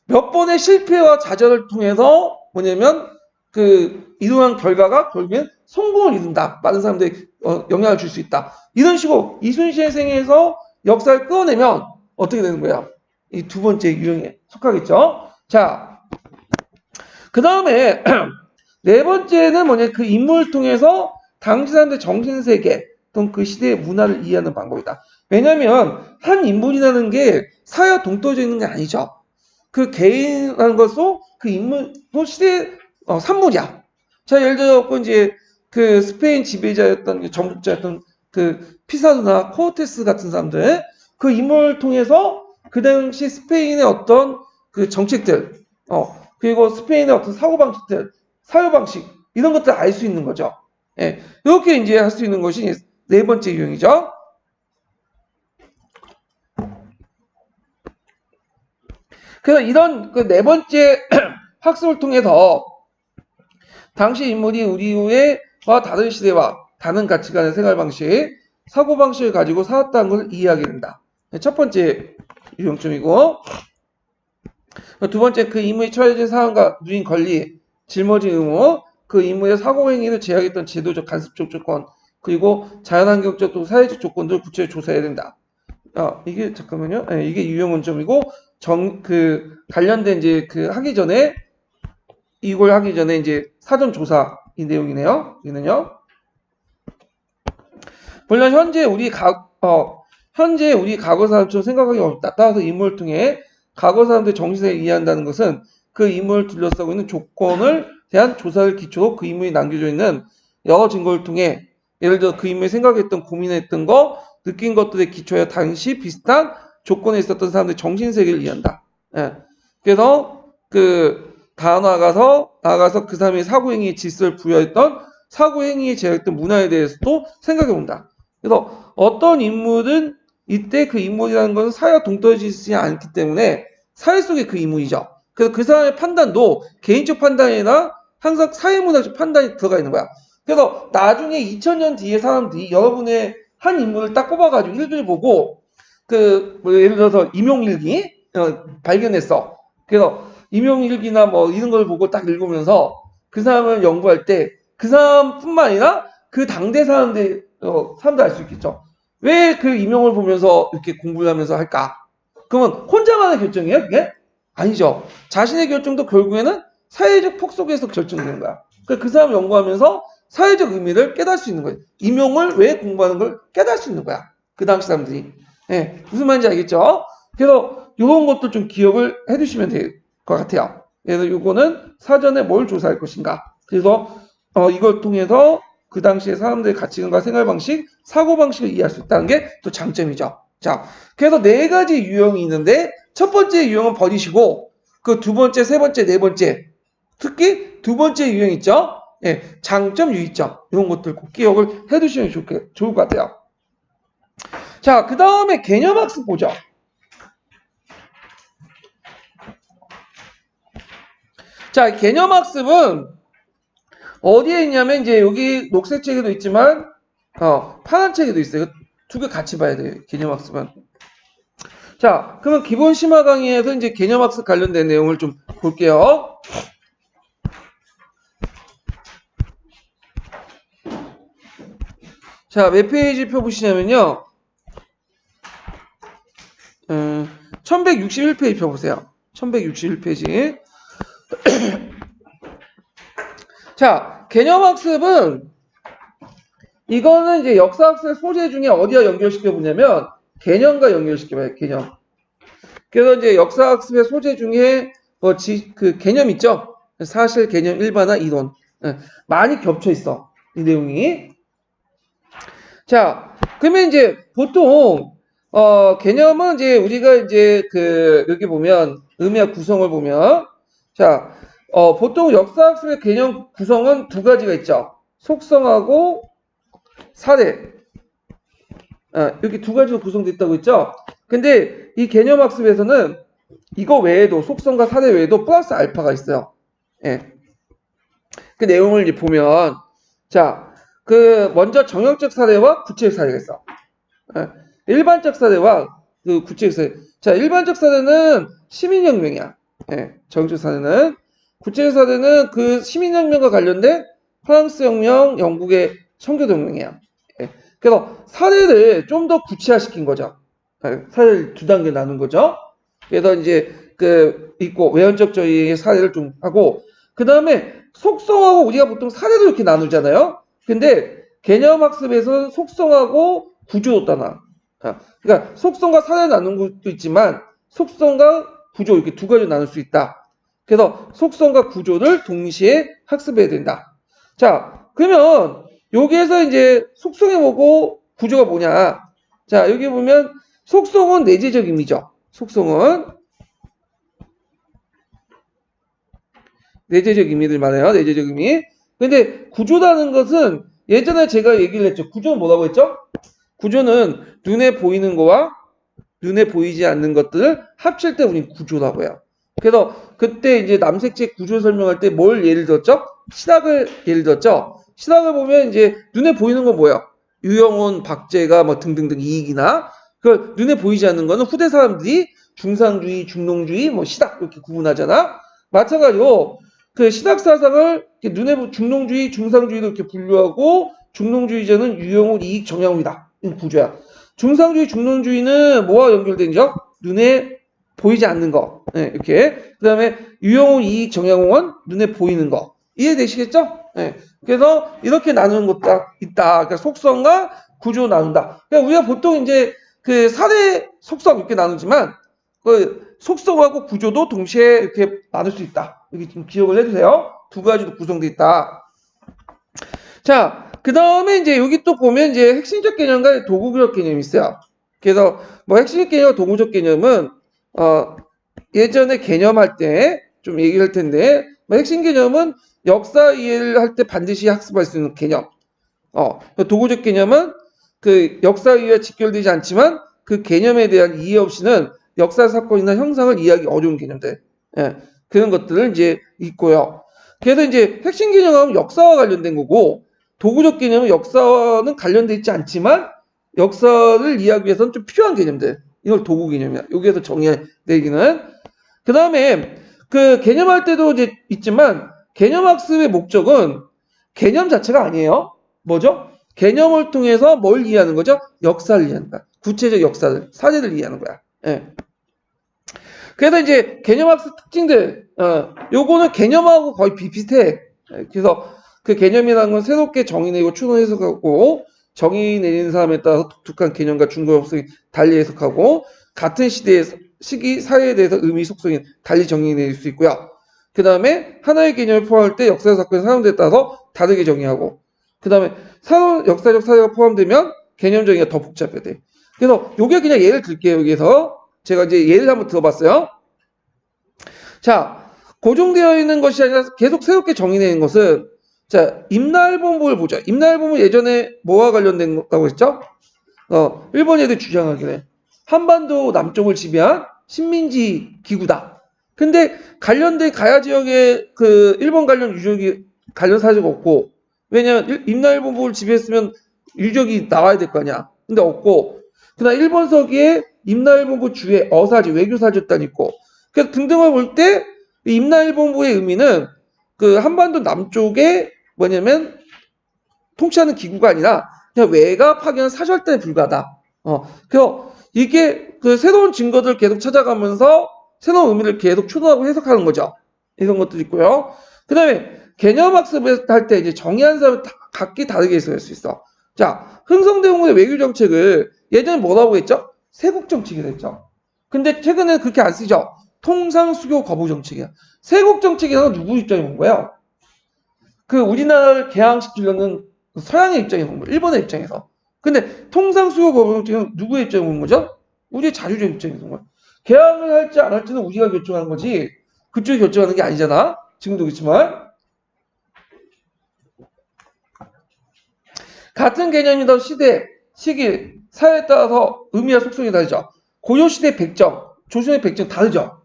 몇 번의 실패와 좌절을 통해서 뭐냐면 그 이루한 결과가 결국엔 성공을 이룬다. 많은 사람들이 영향을 줄 수 있다. 이런 식으로 이순신의 생에서 역사를 끌어내면 어떻게 되는 거야? 이 두 번째 유형에 속하겠죠. 자, 그 다음에 네 번째는 뭐냐? 그 인물을 통해서 당시 사람들의 정신세계 또는 그 시대의 문화를 이해하는 방법이다. 왜냐하면 한 인물이라는 게 사회와 동떨어져 있는 게 아니죠. 그 개인이라는 것도 그 인물도 시대의 산물이야. 자, 예를 들어 이제 그 스페인 지배자였던 정복자였던 그 피사르나 코르테스 같은 사람들 그 인물을 통해서 그 당시 스페인의 어떤 그 정책들 그리고 스페인의 어떤 사고방식들 사유방식 이런 것들을 알 수 있는 거죠. 예, 이렇게 이제 할 수 있는 것이 네 번째 유형이죠. 그래서 이런 그 네 번째 학습을 통해서 당시 인물이 우리와 다른 시대와 다른 가치관의 생활 방식, 사고 방식을 가지고 살았다는 것을 이해하게 된다. 첫 번째 유형점이고, 두 번째 그 인물이 처해진 상황과 누린 권리, 짊어진 의무, 그 인물의 사고 행위를 제약했던 제도적 간섭적 조건, 그리고 자연환경적 또 사회적 조건들을 구체적으로 조사해야 된다. 이게 잠깐만요. 네, 이게 유형 원점이고 관련된 이제 하기 전에 이걸 하기 전에 이제 사전 조사 이 내용이네요. 여기는요. 물론 현재 우리 과거 사람처럼 생각하기 어렵다. 따라서 인물을 통해 과거 사람들의 정신을 이해한다는 것은 그 인물을 둘러싸고 있는 조건을 대한 조사를 기초로 그 인물이 남겨져 있는 여러 증거를 통해 예를 들어 그 인물이 생각했던 고민했던 거 느낀 것들에 기초하여 당시 비슷한 조건에 있었던 사람들의 정신세계를 이해한다. 예. 그래서 나아가서 그 사람이 사고행위의 질서를 부여했던 사고행위에 제약했던 문화에 대해서도 생각해 본다. 그래서 어떤 인물은 이때 그 인물이라는 것은 사회와 동떨어지지 않기 때문에 사회 속의 그 인물이죠. 그래서 그 사람의 판단도 개인적 판단이 아니라 항상 사회문화적 판단이 들어가 있는 거야. 그래서 나중에 2000년 뒤에 사람들이 여러분의 한 인물을 딱 뽑아가지고 일기를 보고 예를 들어서 임용일기 발견했어. 그래서 임용일기나 이런 걸 보고 딱 읽으면서 그 사람을 연구할 때 그 사람뿐만 아니라 그 당대 사람들 알 수 있겠죠. 왜 그 임용을 보면서 이렇게 공부를 하면서 할까? 그러면 혼자만의 결정이에요, 그게? 아니죠. 자신의 결정도 결국에는 사회적 폭 속에서 결정되는 거야. 그 사람을 연구하면서 사회적 의미를 깨달을 수 있는 거예요. 임용을 왜 공부하는 걸 깨달을 수 있는 거야. 그 당시 사람들이. 네, 무슨 말인지 알겠죠? 그래서 이런 것도 좀 기억을 해두시면 될 것 같아요. 그래서 이거는 사전에 뭘 조사할 것인가. 그래서 이걸 통해서 그 당시에 사람들의 가치관과 생활 방식, 사고 방식을 이해할 수 있다는 게 또 장점이죠. 자, 그래서 네 가지 유형이 있는데 첫 번째 유형은 버리시고 그 두 번째, 세 번째, 네 번째 특히 두 번째 유형 있죠? 예, 장점, 유의점 이런 것들 꼭 기억을 해두시면 좋을 것 같아요. 자, 그 다음에 개념학습 보죠. 자, 개념학습은 어디에 있냐면 이제 여기 녹색 책에도 있지만 파란 책에도 있어요. 두 개 같이 봐야 돼요. 개념학습은. 자, 그러면 기본 심화 강의에서 이제 개념학습 관련된 내용을 좀 볼게요. 자, 몇 페이지 펴보시냐면요. 1161페이지 펴보세요. 1161페이지. 자, 개념학습은 이거는 이제 역사학습 소재 중에 어디와 연결시켜 보냐면 개념과 연결시켜 봐요. 개념. 그래서 이제 역사학습의 소재 중에 그 개념 있죠? 사실, 개념, 일반화, 이론. 예, 많이 겹쳐 있어. 이 내용이. 자, 그러면 이제 보통 개념은 이제 우리가 이제 여기 보면 의미와 구성을 보면 자, 보통 역사학습의 개념 구성은 두 가지가 있죠. 속성하고 사례. 여기 두 가지로 구성되어 있다고 했죠. 근데 이 개념학습에서는 이거 외에도 속성과 사례 외에도 플러스 알파가 있어요. 예. 그 내용을 이제 보면 자, 먼저 정형적 사례와 구체적 사례가 있어. 예. 일반적 사례와 그 구체적 사례. 자, 일반적 사례는 시민혁명이야. 예. 정형적 사례는. 구체적 사례는 그 시민혁명과 관련된 프랑스 혁명, 영국의 청교도혁명이야. 예. 그래서 사례를 좀 더 구체화시킨 거죠. 예. 사례를 두 단계 나눈 거죠. 그래서 이제 있고 외연적 저희의 사례를 좀 하고 그 다음에 속성하고 우리가 보통 사례도 이렇게 나누잖아요. 근데 개념학습에서는 속성하고 구조도 따나. 그러니까 속성과 사례를 나눈 것도 있지만 속성과 구조 이렇게 두 가지로 나눌 수 있다. 그래서 속성과 구조를 동시에 학습해야 된다. 자, 그러면 여기에서 이제 속성이 뭐고 구조가 뭐냐? 자, 여기 보면 속성은 내재적 의미죠. 속성은 내재적 의미들 말해요. 내재적 의미. 근데 구조라는 것은 예전에 제가 얘기를 했죠. 구조는 뭐라고 했죠? 구조는 눈에 보이는 거와 눈에 보이지 않는 것들을 합칠 때 우리는 구조라고 해요. 그래서 그때 이제 남색책 구조 설명할 때 뭘 예를 들었죠? 신학을 예를 들었죠. 신학을 보면 이제 눈에 보이는 건 뭐예요? 유영훈, 박제가 뭐 등등등 이익이나 그 눈에 보이지 않는 거는 후대 사람들이 중상주의, 중농주의, 뭐 시락 이렇게 구분하잖아. 마찬가지로 그 신학 사상을 눈에 중농주의, 중상주의로 이렇게 분류하고 중농주의자는 유영훈, 이익, 정양훈이다. 이 구조야. 중상주의, 중농주의는 뭐와 연결되죠? 눈에 보이지 않는 거. 네, 이렇게. 그 다음에 유영훈, 이익, 정양훈은 눈에 보이는 거. 이해되시겠죠? 네. 그래서 이렇게 나누는 것도 있다. 그러니까 속성과 구조 나눈다. 그러니까 우리가 보통 이제 그 사례 속성 이렇게 나누지만 그 속성하고 구조도 동시에 이렇게 나눌 수 있다. 여기 좀 기억을 해주세요. 두 가지로 구성되어 있다. 자, 그 다음에 이제 여기 또 보면 이제 핵심적 개념과 도구적 개념이 있어요. 그래서 뭐 핵심적 개념과 도구적 개념은 예전에 개념할 때 좀 얘기를 할 텐데 뭐 핵심 개념은 역사 이해를 할 때 반드시 학습할 수 있는 개념. 도구적 개념은 그 역사 이해와 직결되지 않지만 그 개념에 대한 이해 없이는 역사 사건이나 형상을 이해하기 어려운 개념들. 예, 그런 것들을 이제 있고요. 그래서 이제 핵심 개념은 역사와 관련된 거고 도구적 개념은 역사와는 관련돼 있지 않지만 역사를 이해하기 위해서는 좀 필요한 개념들. 이걸 도구 개념이야. 여기에서 정의내기는. 그 다음에 그 개념할 때도 이제 있지만 개념 학습의 목적은 개념 자체가 아니에요. 뭐죠? 개념을 통해서 뭘 이해하는 거죠? 역사를 이해하는 거야. 구체적 역사를, 사례를 이해하는 거야. 예. 그래서 이제 개념학습 특징들, 요거는 개념하고 거의 비슷해. 그래서 그 개념이라는 건 새롭게 정의내고 추론 해석하고 정의 내리는 사람에 따라서 독특한 개념과 중거 속성이 달리 해석하고 같은 시기, 사회에 대해서 의미 속성이 달리 정의 내릴 수 있고요. 그 다음에 하나의 개념을 포함할 때 역사 사건의 사용에 따라서 다르게 정의하고 그 다음에 역사적 사례가 포함되면 개념 정의가 더 복잡해야 돼. 그래서 요게 그냥 예를 들게요. 여기에서 제가 이제 예를 한번 들어봤어요. 자, 고정되어 있는 것이 아니라 계속 새롭게 정의되는 것은 자, 임나일본부를 보자. 임나일본부 예전에 뭐와 관련된 거라고 했죠? 일본 애들 주장하기는 한반도 남쪽을 지배한 식민지 기구다. 근데 관련된 가야 지역에 그 일본 관련 유적이 관련 사실이 없고 왜냐면 임나일본부를 지배했으면 유적이 나와야 될 거 아니야. 근데 없고 그다음 일본 서기에 임나일본부 주의 어사지 외교사절단 있고 그래서 등등을 볼 때 임나일본부의 의미는 그 한반도 남쪽에 뭐냐면 통치하는 기구가 아니라 그냥 외가 파견한 사절단에 불과하다. 그래서 이게 그 새로운 증거들을 계속 찾아가면서 새로운 의미를 계속 추론하고 해석하는 거죠. 이런 것도 있고요. 그 다음에 개념학습을 할 때 이제 정의하는 사람은 각기 다르게 해석할 수 있어. 자, 흥성대원군의 외교 정책을 예전에 뭐라고 했죠? 세국 정책이라고 했죠. 근데 최근에는 그렇게 안 쓰죠. 통상 수교 거부 정책이야. 세국 정책이라는 누구 입장이 온 거예요? 그 우리나라를 개항시키려는 서양의 입장이 온 거예요. 일본의 입장에서. 근데 통상 수교 거부 정책은 누구의 입장이 온 거죠? 우리의 자주적 입장이 온 거예요. 개항을 할지 안 할지는 우리가 결정하는 거지 그쪽이 결정하는 게 아니잖아. 지금도 그렇지만. 같은 개념이다 시대, 시기, 사회에 따라서 의미와 속성이 다르죠. 고려시대 백정, 조선의 백정 다르죠.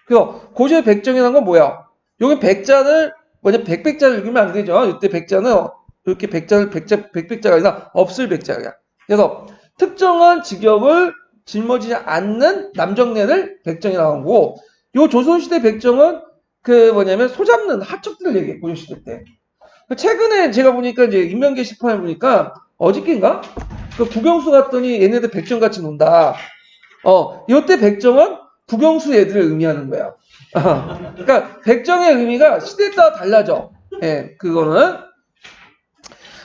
그래서 고려의 백정이라는 건 뭐야? 여기 백자를 백백자를 읽으면 안 되죠. 이때 백자는 이렇게 백백자가 아니라 없을 백자야. 그래서 특정한 직역을 짊어지지 않는 남정네를 백정이라고 하고, 요 조선시대 백정은 소잡는 하척들을 얘기해, 고려시대 때. 최근에 제가 보니까 이제 인명 게시판을 보니까 어저께인가? 그 국영수 갔더니 얘네들 백정같이 논다. 이때 백정은 국영수 애들을 의미하는 거야. 그러니까 백정의 의미가 시대에 따라 달라져. 예, 그거는.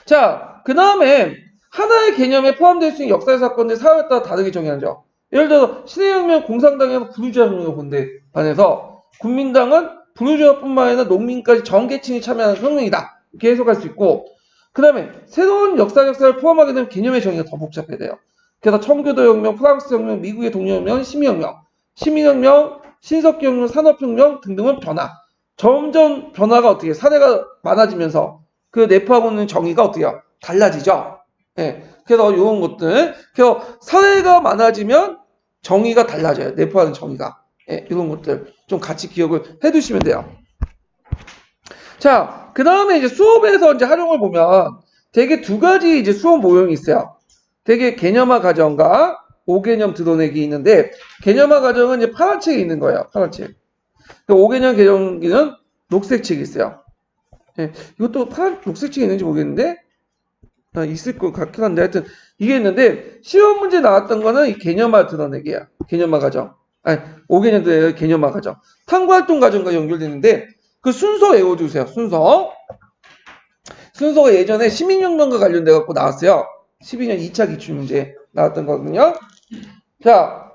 자, 그 다음에 하나의 개념에 포함될 수 있는 역사의 사건들 사회에 따라 다르게 정의하죠. 예를 들어서 신해혁명 공산당에서 부르주아혁명을 본데 반해서 국민당은 부르주아뿐만 아니라 농민까지 전 계층이 참여하는 혁명이다. 이렇게 해석할 수 있고, 그 다음에 새로운 역사를 포함하게 되면 개념의 정의가 더 복잡해야 돼요. 그래서 청교도혁명, 프랑스혁명, 미국의 독립혁명, 시민혁명, 신석기혁명, 산업혁명 등등은 변화. 점점 변화가 어떻게 사례가 많아지면서 그 내포하고 있는 정의가 어떻게 해요? 달라지죠. 예. 그래서 이런 것들. 그래서 사례가 많아지면 정의가 달라져요. 내포하는 정의가. 예, 이런 것들 좀 같이 기억을 해두시면 돼요. 자, 그 다음에 이제 수업에서 이제 활용을 보면 되게 두 가지 이제 수업 모형이 있어요. 되게 개념화 과정과 5개념 드러내기 있는데, 개념화 과정은 이제 파란 책에 있는 거예요. 파란 책. 5개념 개념기는 녹색 책이 있어요. 예, 이것도 녹색 책이 있는지 모르겠는데, 있을 것 같긴 한데, 하여튼, 이게 있는데, 시험 문제 나왔던 거는 이 개념화 드러내기야. 개념화 과정. 아니, 5개념 드러내기 개념화 과정. 탐구활동 과정과 연결되는데, 그 순서 외워주세요. 순서가 예전에 시민혁명과 관련돼 갖고 나왔어요. 12년 2차 기출문제 나왔던 거거든요. 자,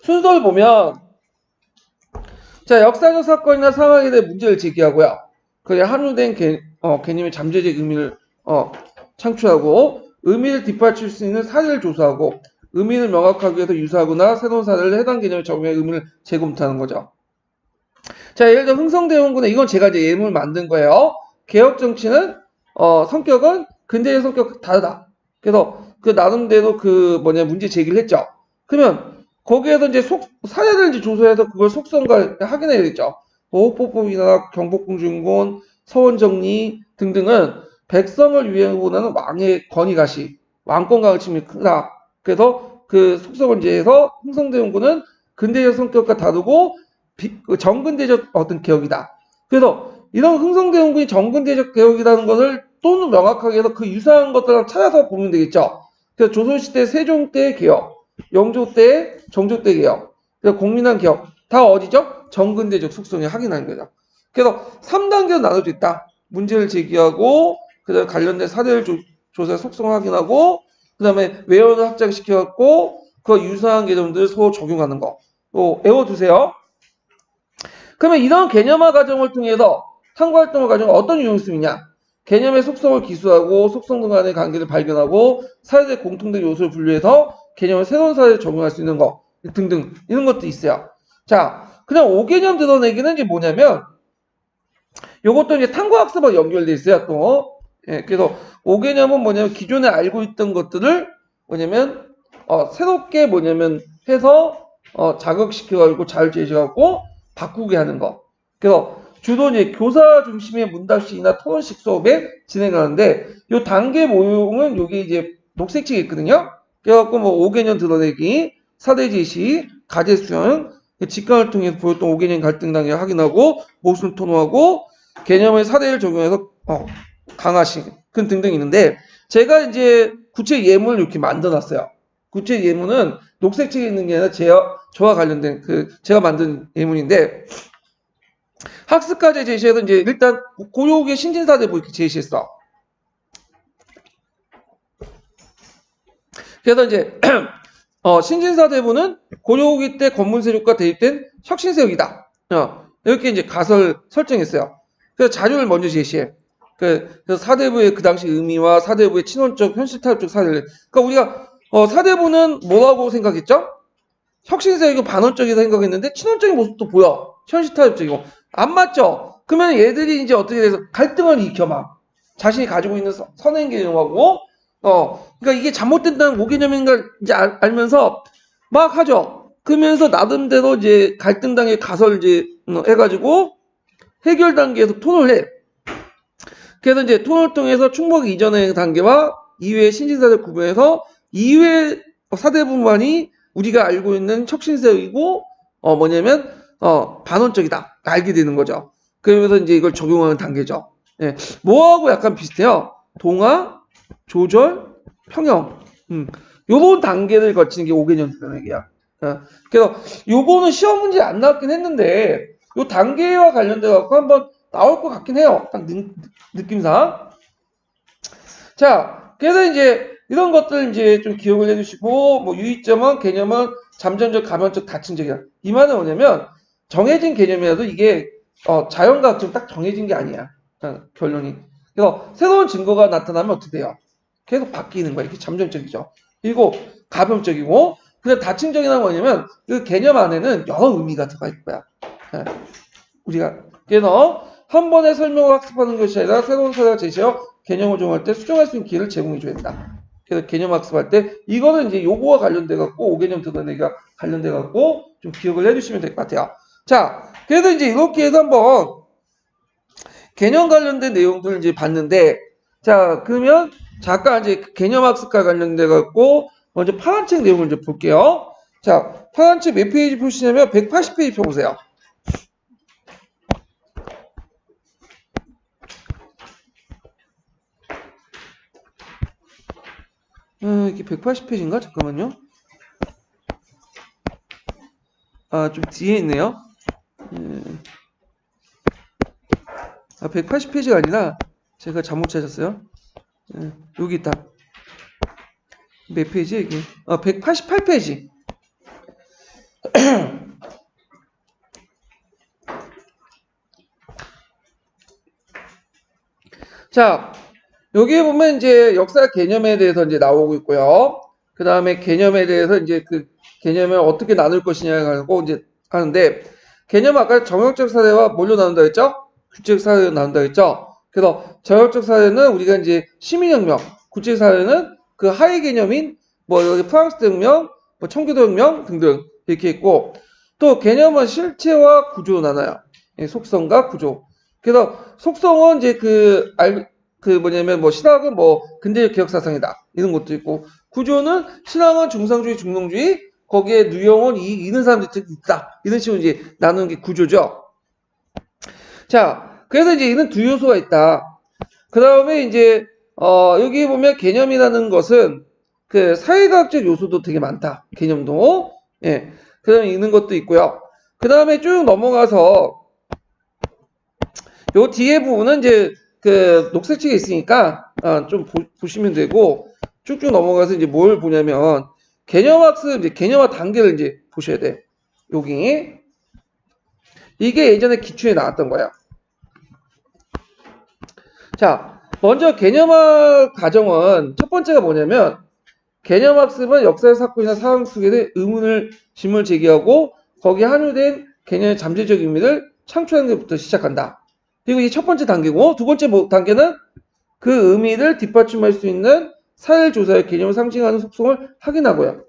순서를 보면, 자, 역사적 사건이나 상황에 대해 문제를 제기하고요. 그게 한우된 개념의 잠재적 의미를 창출하고, 의미를 뒷받칠 수 있는 사례를 조사하고, 의미를 명확하게 해서 유사하거나 새로운 사례를 해당 개념에 적용해 의미를 재검토하는 거죠. 자, 예를 들어 흥성대원군은 이건 제가 이제 예문을 만든 거예요. 개혁 정치는 성격은 근대의 성격 다르다. 그래서 그 나름대로 문제 제기를 했죠. 그러면 거기에서 이제 사례를 이제 조사해서 그걸 속성과 확인해야겠죠. 보호법이나 경복궁주인권, 서원정리 등등은 백성을 위해보다는 왕의 권위가시, 왕권 가르침이 크다. 그래서 그 속성을 이제 해서 흥성대원군은 근대적 성격과 다르고 정근대적 어떤 개혁이다. 그래서 이런 흥성대원군이 정근대적 개혁이라는 것을 또는 명확하게 해서 그 유사한 것들을 찾아서 보면 되겠죠. 그래서 조선시대 세종 때 개혁, 영조 때 정조 때 개혁, 그래서 공민왕 개혁 다 어디죠? 정근대적 속성에 확인하는 거죠. 그래서 3단계로 나눠져 있다. 문제를 제기하고 그다음에 관련된 사례를 조사 속성 확인하고 그다음에 외연을 확장시켜갖고 그 유사한 개념들을 서로 적용하는 거. 또 외워두세요. 그러면 이런 개념화 과정을 통해서 탐구활동을 가지고 어떤 유형이 있느냐? 개념의 속성을 기수하고 속성 간의 관계를 발견하고 사회적 공통된 요소를 분류해서 개념을 새로운 사회에 적용할 수 있는 거 등등 이런 것도 있어요. 자, 그냥 5개념 드러내기는 이제 뭐냐면 요것도 이제 탐구학습과 연결돼 있어요. 또 예, 그래서 5개념은 뭐냐면 기존에 알고 있던 것들을 새롭게 해서 자극시켜가지고 잘 제시하고 바꾸게 하는 거. 그래서 주로 이제 교사 중심의 문답식이나 토론식 수업에 진행하는데 요 단계 모형은 요게 이제 녹색책에 있거든요. 그래갖고 5개념 드러내기, 사대 제시, 과제 수행, 직관을 통해서 보였던 5개념 갈등 단계 확인하고 모순 토론하고 개념의 사례를 적용해서 강화식 등등 있는데 제가 이제 구체 예문을 이렇게 만들어놨어요. 구체 예문은 녹색책에 있는 게 아니라 저와 관련된 제가 만든 예문인데 학습과제 제시해서 이제 일단 고려국의 신진사대부 이렇게 제시했어. 그래서 이제 신진사대부는 고려후기 때 권문세력과 대입된 혁신세력이다. 이렇게 이제 가설 설정했어요. 그래서 자료를 먼저 제시해. 그래서 사대부의 그 당시 의미와 사대부의 친원적, 현실타협적 사례를. 그러니까 우리가 사대부는 뭐라고 생각했죠? 혁신세력이고 반원적이다 생각했는데 친원적인 모습도 보여. 현실타협적이고. 안 맞죠? 그러면 얘들이 이제 어떻게 돼서 갈등을 일으켜 막. 자신이 가지고 있는 선행 개념하고 그러니까 이게 잘못된다는 모개념인가 이제 알면서 막 하죠. 그러면서 나름대로 이제 갈등당의 가설 이제 해가지고 해결 단계에서 토론을 해. 그래서 이제 토론을 통해서 충북 이전의 단계와 이후의 신진사대 구분해서 이후의 사대부만이 우리가 알고 있는 혁신세력이고 뭐냐면 반원적이다 알게 되는 거죠. 그러면서 이제 이걸 적용하는 단계죠. 예. 뭐하고 약간 비슷해요. 동화, 조절, 평형. 요번 단계를 거치는 게 5개년 드러내기야. 그래서 요거는 시험 문제 안 나왔긴 했는데 요 단계와 관련돼 갖고 한번 나올 것 같긴 해요. 딱 느낌상. 자, 그래서 이제 이런 것들 이제 좀 기억을 해주시고 뭐 유의점은 개념은 잠정적, 가변적, 다층적이야. 이 말은 뭐냐면 정해진 개념이라도 이게 자연과학적으로 딱 정해진 게 아니야. 결론이. 그래서 새로운 증거가 나타나면 어떻게 돼요? 계속 바뀌는 거야. 이게 잠정적이죠. 그리고 가변적이고 그다음 다층적이라는 뭐냐면 그 개념 안에는 여러 의미가 들어가 있을 거야. 우리가 그래서 한 번에 설명을 학습하는 것이 아니라 새로운 사례가 제시하여 개념을 정할 때 수정할 수 있는 기회를 제공해 줘야 된다. 그래서 개념 학습할 때 이거는 이제 요거와 관련돼 갖고 5개념 드러내기가 관련돼 갖고 좀 기억을 해주시면 될 것 같아요. 자, 그래서 이제 이렇게 해서 한번 개념 관련된 내용들을 이제 봤는데, 자, 그러면 잠깐 이제 개념 학습과 관련돼 갖고 먼저 파란 책 내용을 이제 볼게요. 자, 파란 책 몇 페이지 표시냐면 180페이지 펴보세요. 이게 180페이지인가? 잠깐만요. 아, 좀 뒤에 있네요. 180페이지가 아니라 제가 잘못 찾았어요. 여기 있다. 몇 페이지 이게? 188페이지. 자, 여기에 보면 이제 역사 개념에 대해서 이제 나오고 있고요. 그 다음에 개념에 대해서 이제 그 개념을 어떻게 나눌 것이냐 가지고 이제 하는데, 개념 아까 정형적 사례와 뭘로 나눈다 했죠? 구체적 사례로 나눈다 했죠? 그래서 정형적 사례는 우리가 이제 시민혁명, 구체적 사례는 그 하위 개념인 뭐 여기 프랑스 혁명, 뭐 청교도 혁명 등등 이렇게 있고, 또 개념은 실체와 구조로 나눠요. 속성과 구조. 그래서 속성은 이제 뭐냐면 뭐 신학은 뭐 근대적 개혁 사상이다 이런 것도 있고, 구조는 신학은 중상주의, 중농주의, 거기에 누영은 이런 사람들이 있다 이런 식으로 이제 나누는 게 구조죠. 자, 그래서 이제 이런 두 요소가 있다. 그 다음에 이제 여기 보면 개념이라는 것은 그 사회과학적 요소도 되게 많다. 개념도. 예. 그 다음에 있는 것도 있고요. 그 다음에 쭉 넘어가서 요 뒤에 부분은 이제 그 녹색책에 있으니까 좀 보시면 되고, 쭉쭉 넘어가서 이제 뭘 보냐면 개념학습 이제 개념화 단계를 이제 보셔야 돼. 여기 이게 예전에 기출에 나왔던 거야. 자, 먼저 개념화 과정은 첫 번째가 뭐냐면 개념학습은 역사의 사건이나 상황 속에 의문을 질문을 제기하고 거기에 함유된 개념의 잠재적 의미를 창출하는 것부터 시작한다. 그리고 이 첫 번째 단계고, 두 번째 단계는 그 의미를 뒷받침할 수 있는 사례를 조사해 개념을 상징하는 속성을 확인하고요.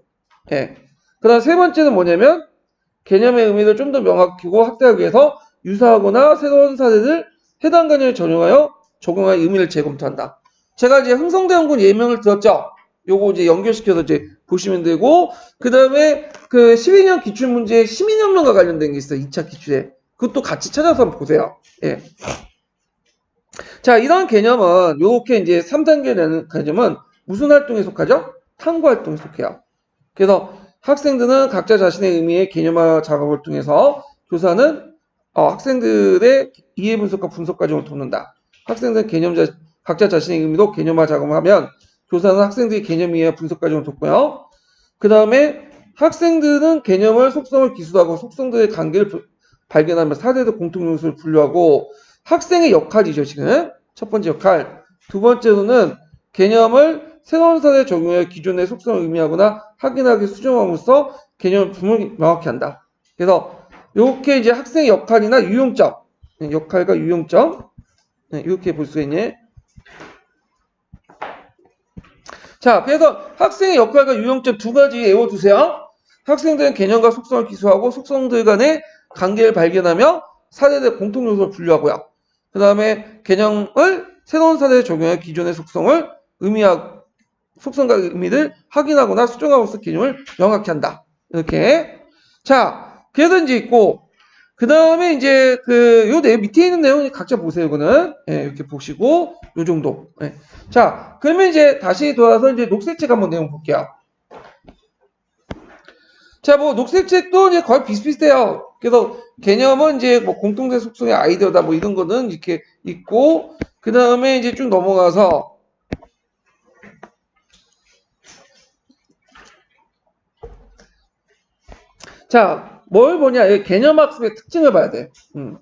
예. 그 다음 세 번째는 뭐냐면 개념의 의미를 좀 더 명확히고 확대하기 위해서 유사하거나 새로운 사례를 해당 개념에 적용하여 의미를 재검토한다. 제가 이제 흥성대원군 예명을 들었죠. 요거 이제 연결시켜서 이제 보시면 되고, 그 다음에 그 12년 기출문제에 시민혁명과 관련된 게 있어요. 2차 기출에. 그것도 같이 찾아서 한번 보세요. 예. 자, 이런 개념은 요렇게 이제 3단계 되는 개념은 무슨 활동에 속하죠? 탐구 활동에 속해요. 그래서 학생들은 각자 자신의 의미의 개념화 작업을 통해서 교사는 학생들의 이해 분석과 분석 과정을 돕는다. 학생들은 각자 자신의 의미로 개념화 작업을 하면 교사는 학생들의 개념 이해와 분석 과정을 돕고요. 그 다음에 학생들은 개념을 속성을 기술하고 속성들의 관계를 발견하며 사대적 공통 요소를 분류하고 학생의 역할이죠, 지금. 첫 번째 역할. 두 번째로는 개념을 새로운 사례에 적용해 기존의 속성을 의미하거나 확인하기 수정함으로써 개념을 분명히 명확히 한다. 그래서 이렇게 이제 학생의 역할이나 유용점, 역할과 유용점, 이렇게 볼 수가 있네. 자, 그래서 학생의 역할과 유용점 두 가지 외워두세요. 학생들은 개념과 속성을 기술하고 속성들 간의 관계를 발견하며 사례의 공통 요소를 분류하고요. 그 다음에 개념을 새로운 사례에 적용해 기존의 속성을 의미하고 속성과 의미를 확인하거나 수정함으로써 개념을 명확히 한다. 이렇게. 자, 그래서 이제 있고, 그 다음에 이제 요 밑에 있는 내용 각자 보세요. 이거는. 이렇게 보시고, 요 정도. 자, 그러면 이제 다시 돌아서 이제 녹색책 한번 내용 볼게요. 자, 뭐 녹색책도 이제 거의 비슷비슷해요. 그래서 개념은 이제 뭐 공통된 속성의 아이디어다 뭐 이런 거는 이렇게 있고, 그 다음에 이제 쭉 넘어가서 자, 뭘 보냐? 개념 학습의 특징을 봐야 돼.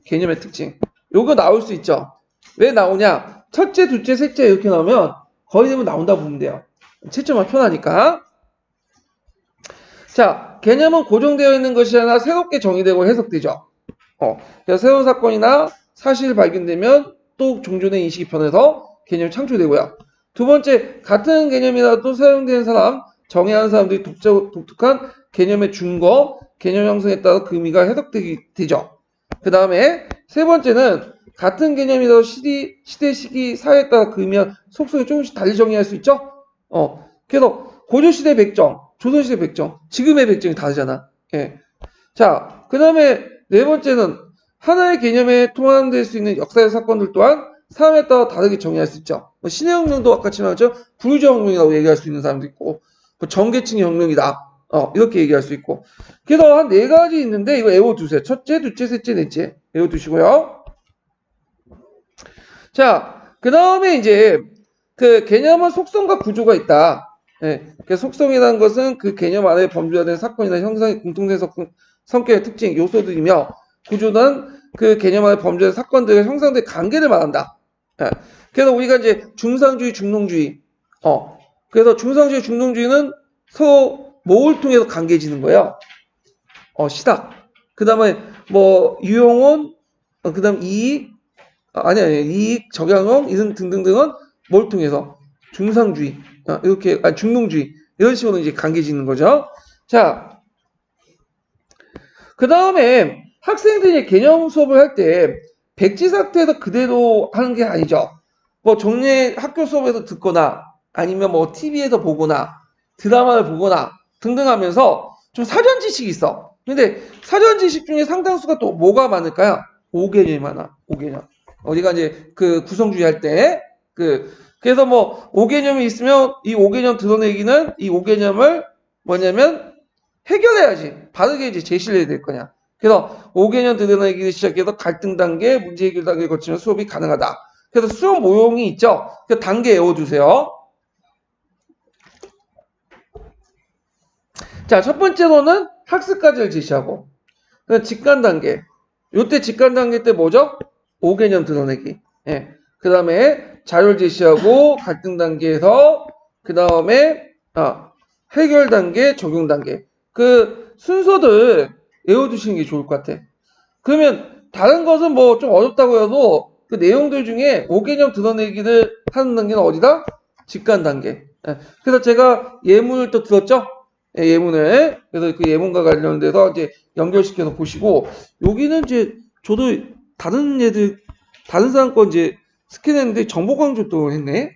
개념의 특징. 요거 나올 수 있죠. 왜 나오냐? 첫째, 둘째, 셋째 이렇게 나오면 거의 대부분 나온다고 보면 돼요. 채점만 편하니까. 자, 개념은 고정되어 있는 것이 아니라 새롭게 정의되고 해석되죠. 그래서 새로운 사건이나 사실이 발견되면 또 종전의 인식이 변해서 개념이 창출되고요. 두 번째, 같은 개념이라도 사용되는 사람, 정의하는 사람들이 독특한 개념의 준거, 개념 형성에 따라 그 의미가 해석되죠. 그 다음에 세 번째는 같은 개념이라도 시대, 시기, 사회에 따라 그 의미와 속성이 조금씩 달리 정의할 수 있죠. 그래서 고려시대 백정, 조선시대 백정, 지금의 백정이 다르잖아. 자, 그 다음에 네 번째는 하나의 개념에 통합될 수 있는 역사의 사건들 또한 사람에 따라 다르게 정의할 수 있죠. 뭐 신의 혁명도 아까 지나갔죠. 불의적 혁명이라고 얘기할 수 있는 사람도 있고, 뭐 정계층의 혁명이다. 이렇게 얘기할 수 있고. 그래서 한 네 가지 있는데 이거 외워두세요. 첫째, 둘째, 셋째, 넷째 외워두시고요. 자, 그 다음에 이제 그 개념은 속성과 구조가 있다. 그 속성이라는 것은 그 개념 안에 범주화된 사건이나 형상의 공통된 성격의 특징, 요소들이며 구조는 그 개념 안에 범주화된 사건들의 형상들의 관계를 말한다. 그래서 우리가 이제 중상주의, 중농주의, 그래서 중상주의, 중농주의는 서로 뭐를 통해서 관계 짓는 거예요. 시작. 그 다음에 뭐 유용원, 그 다음 이익, 이익, 적양성 이런 등등등은 뭘 통해서 중상주의, 이렇게 중농주의 이런 식으로 이제 관계 짓는 거죠. 자, 그 다음에 학생들이 개념 수업을 할 때 백지 상태에서 그대로 하는 게 아니죠. 뭐 종래 학교 수업에서 듣거나 아니면 뭐 TV에서 보거나 드라마를 보거나 등등 하면서 좀 사전 지식이 있어. 근데 사전 지식 중에 상당수가 또 뭐가 많을까요? 5개념이 많아. 5개념. 우리가 이제 그 구성주의 할 때 그래서 뭐 5개념이 있으면 이 5개념 드러내기는 이 5개념을 뭐냐면 해결해야지. 바르게 이제 제시를 해야 될 거냐. 그래서 5개념 드러내기를 시작해서 갈등 단계, 문제 해결 단계를 거치면 수업이 가능하다. 그래서 수업 모형이 있죠. 그 단계 외워두세요. 자, 첫 번째로는 학습 과제를 제시하고, 직관 단계. 요때 직관 단계 때 뭐죠? 5개념 드러내기. 그 다음에 자료를 제시하고, 갈등 단계에서, 그 다음에, 해결 단계, 적용 단계. 그 순서들 외워두시는 게 좋을 것 같아. 그러면 다른 것은 뭐 좀 어렵다고 해도 그 내용들 중에 5개념 드러내기를 하는 단계는 어디다? 직관 단계. 그래서 제가 예문을 또 들었죠? 예문을. 그래서 그 예문과 관련돼서 이제 연결시켜서 보시고, 여기는 이제 저도 다른 사람 거 이제 스캔했는데 정보 강조 또 했네.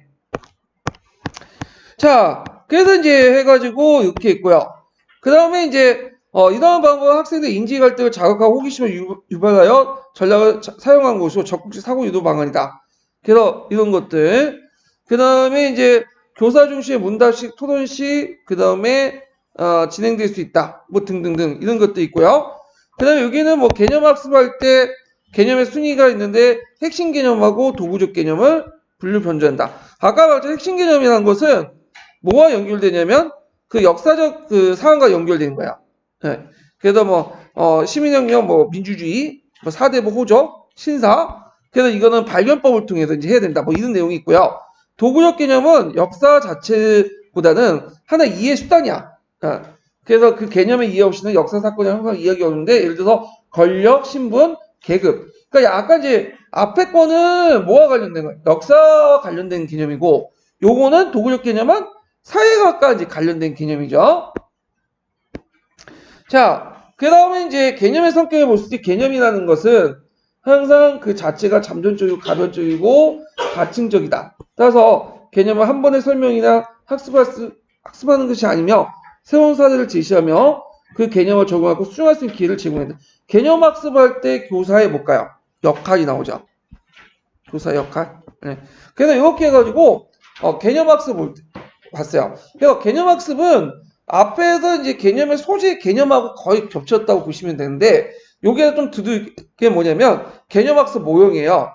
자, 그래서 이제 해가지고 이렇게 있고요. 그 다음에 이제 이러한 방법은 학생들의 인지 갈등을 자극하고 호기심을 유발하여 전략을 사용한 것이고 적극적 사고 유도 방안이다. 그래서 이런 것들. 그 다음에 이제 교사 중심의 문답식, 토론식, 그 다음에 진행될 수 있다. 뭐 등등등 이런 것도 있고요. 그 다음에 여기는 뭐 개념 학습할 때 개념의 순위가 있는데 핵심 개념하고 도구적 개념을 분류 변조한다. 아까 말했던 핵심 개념이라는 것은 뭐와 연결되냐면 그 역사적 그 상황과 연결되는 거야. 네. 그래서 시민혁명, 민주주의, 4대부 호적, 신사. 그래서 이거는 발견법을 통해서 이제 해야 된다. 이런 내용이 있고요. 도구적 개념은 역사 자체보다는 하나의 이해 수단이야. 그래서 그 개념의 이해 없이는 역사 사건이 항상 이해하기 어려운데, 예를 들어서 권력, 신분, 계급. 그러니까 아까 이제 앞에 거는 뭐와 관련된 거야? 역사와 관련된 개념이고, 요거는 도구적 개념은 사회학과 이제 관련된 개념이죠. 자, 그 다음에 이제 개념의 성격을 볼 때 개념이라는 것은 항상 그 자체가 잠존적이고 가변적이고 가칭적이다. 따라서 개념을 한 번의 설명이나 학습하는 것이 아니며 새로운 사례를 제시하며 그 개념을 적용하고 수정할 수 있는 기회를 제공한다. 개념 학습할 때 교사의 뭘까요? 역할이 나오죠. 교사 역할. 네. 그래서 이렇게 해가지고 개념 학습을 봤어요. 그래서 개념 학습은 앞에서 이제 개념의 소재 개념하고 거의 겹쳤다고 보시면 되는데, 요게 좀 두둑이 게 뭐냐면 개념 학습 모형이에요.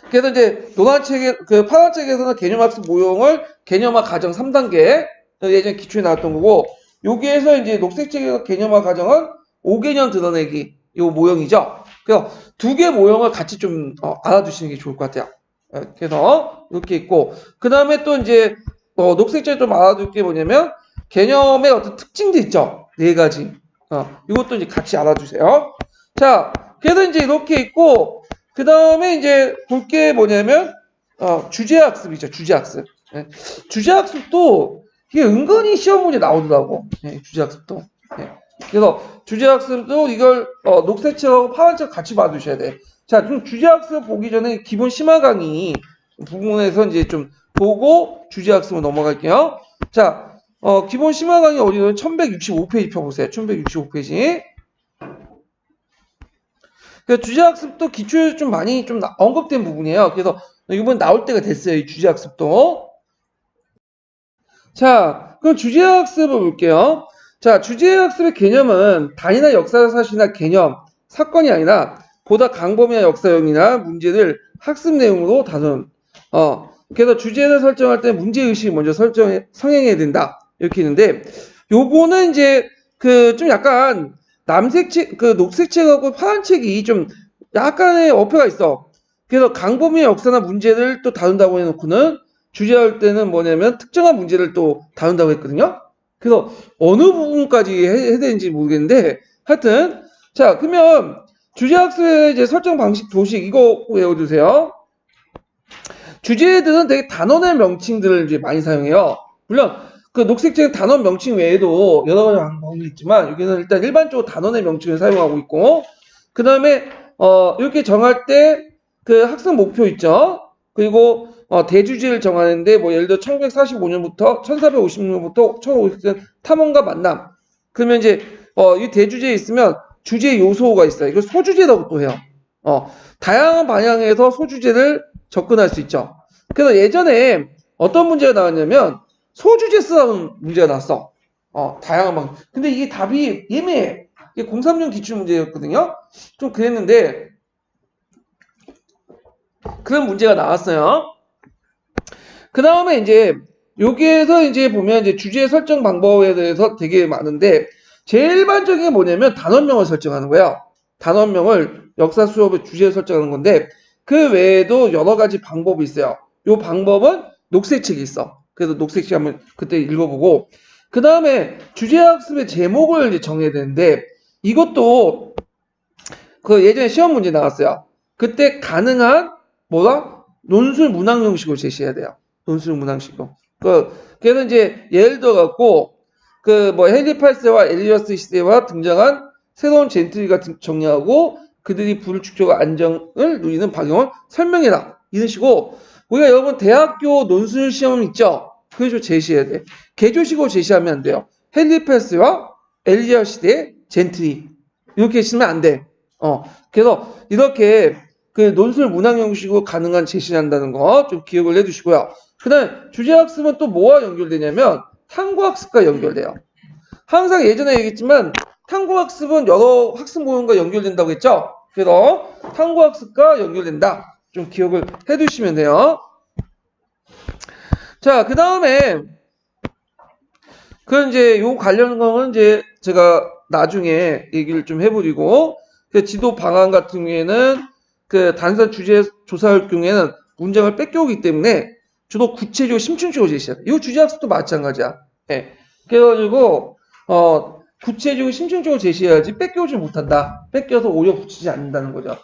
그래서 이제 노란 책에 그 파란 책에서는 개념 학습 모형을 개념화 과정 3단계 예전 기초에 나왔던 거고, 여기에서 이제 녹색 책에서 개념화 과정은 5개념 드러내기 요 모형이죠. 그래서 두 개 모형을 같이 좀 알아두시는 게 좋을 것 같아요. 그래서 이렇게 있고, 그 다음에 또 이제 녹색 책에 좀 알아둘 게 뭐냐면 개념의 어떤 특징도 있죠. 4가지. 이것도 이제 같이 알아주세요. 자, 그래서 이제 이렇게 있고, 그 다음에 이제 볼 게 뭐냐면, 주제학습이죠. 주제학습. 네. 주제학습도 이게 은근히 시험 문제 나오더라고. 네, 주제학습도. 네. 그래서 주제학습도 이걸 녹색책하고 파란책 같이 봐두셔야 돼. 자, 좀 주제학습 보기 전에 기본 심화 강의 부분에서 이제 좀 보고 주제학습으로 넘어갈게요. 자, 기본 심화 강의 어디는 1165페이지 펴보세요. 1165페이지. 주제학습도 기초에 좀 많이 좀 언급된 부분이에요. 그래서 이번 나올 때가 됐어요. 이 주제학습도. 자, 그럼 주제학습을 볼게요. 자, 주제학습의 개념은 단위나 역사사실이나 개념, 사건이 아니라 보다 강범위나 역사형이나 문제를 학습 내용으로 다루는 그래서 주제를 설정할 때 문제의식이 먼저 성행해야 된다. 이렇게 있는데, 요거는 이제 좀 약간 남색책, 녹색책하고 파란책이 좀 약간의 어폐가 있어. 그래서 강범위의 역사나 문제를 또 다룬다고 해놓고는 주제할 때는 뭐냐면 특정한 문제를 또 다룬다고 했거든요. 그래서 어느 부분까지 해야 되는지 모르겠는데, 하여튼, 자, 그러면 주제학습의 이제 설정 방식 도식, 이거 외워두세요. 주제들은 되게 단원의 명칭들을 이제 많이 사용해요. 물론, 녹색책은 단원 명칭 외에도 여러 가지 방법이 있지만, 여기는 일단 일반적으로 단원의 명칭을 사용하고 있고, 그 다음에, 이렇게 정할 때, 학습 목표 있죠? 그리고, 대주제를 정하는데, 예를 들어 1945년부터 1450년부터 1550년 탐험과 만남. 그러면 이제, 이 대주제에 있으면 주제 요소가 있어요. 이걸 소주제라고 또 해요. 다양한 방향에서 소주제를 접근할 수 있죠. 그래서 예전에 어떤 문제가 나왔냐면, 소주제 쓰라는 문제가 나왔어. 다양한 방향. 근데 이게 답이 예매해. 이게 03년 기출문제였거든요. 좀 그랬는데, 그런 문제가 나왔어요. 그 다음에 이제 여기에서 이제 보면 이제 주제 설정 방법에 대해서 되게 많은데, 제일 일반적인 게 뭐냐면 단원명을 설정하는 거예요. 단원명을 역사 수업의 주제에 설정하는 건데, 그 외에도 여러 가지 방법이 있어요. 이 방법은 녹색책이 있어. 그래서 녹색책 한번 그때 읽어보고, 그 다음에 주제학습의 제목을 이제 정해야 되는데, 이것도 예전에 시험 문제 나왔어요. 그때 가능한 논술 문항 형식으로 제시해야 돼요. 논술 문항 식으로. 그래서 이제 예를 들어 갖고 헨리 8세와 엘리어스 시대와 등장한 새로운 젠틀리가 정리하고 그들이 부를 축적하고 안정을 누리는 방향을 설명해라. 이런 식으로 우리가 여러분 대학교 논술 시험 있죠? 그걸 제시해야 돼. 개조식으로 제시하면 안 돼요. 헨리 8세와 엘리어스 시대의 젠틀리 이렇게 쓰면 안 돼. 그래서 이렇게 논술 문항 형식으로 가능한 제시를 한다는 거 좀 기억을 해두시고요. 그 다음 주제학습은 또 뭐와 연결되냐면 탐구학습과 연결돼요. 항상 예전에 얘기했지만 탐구학습은 여러 학습 모형과 연결된다고 했죠. 그래서 탐구학습과 연결된다. 좀 기억을 해두시면 돼요. 자, 그 다음에 그 이제 요 관련 거는 이제 제가 나중에 얘기를 좀 해버리고 그 지도 방안 같은 경우에는 그 단선 주제 조사할 경우에는 문장을 뺏겨오기 때문에 주로 구체적으로 심층적으로 제시해야 돼. 이 주제학습도 마찬가지야. 예. 그래가지고 구체적으로 심층적으로 제시해야지 뺏겨오지 못한다. 뺏겨서 오히려 붙이지 않는다는 거죠.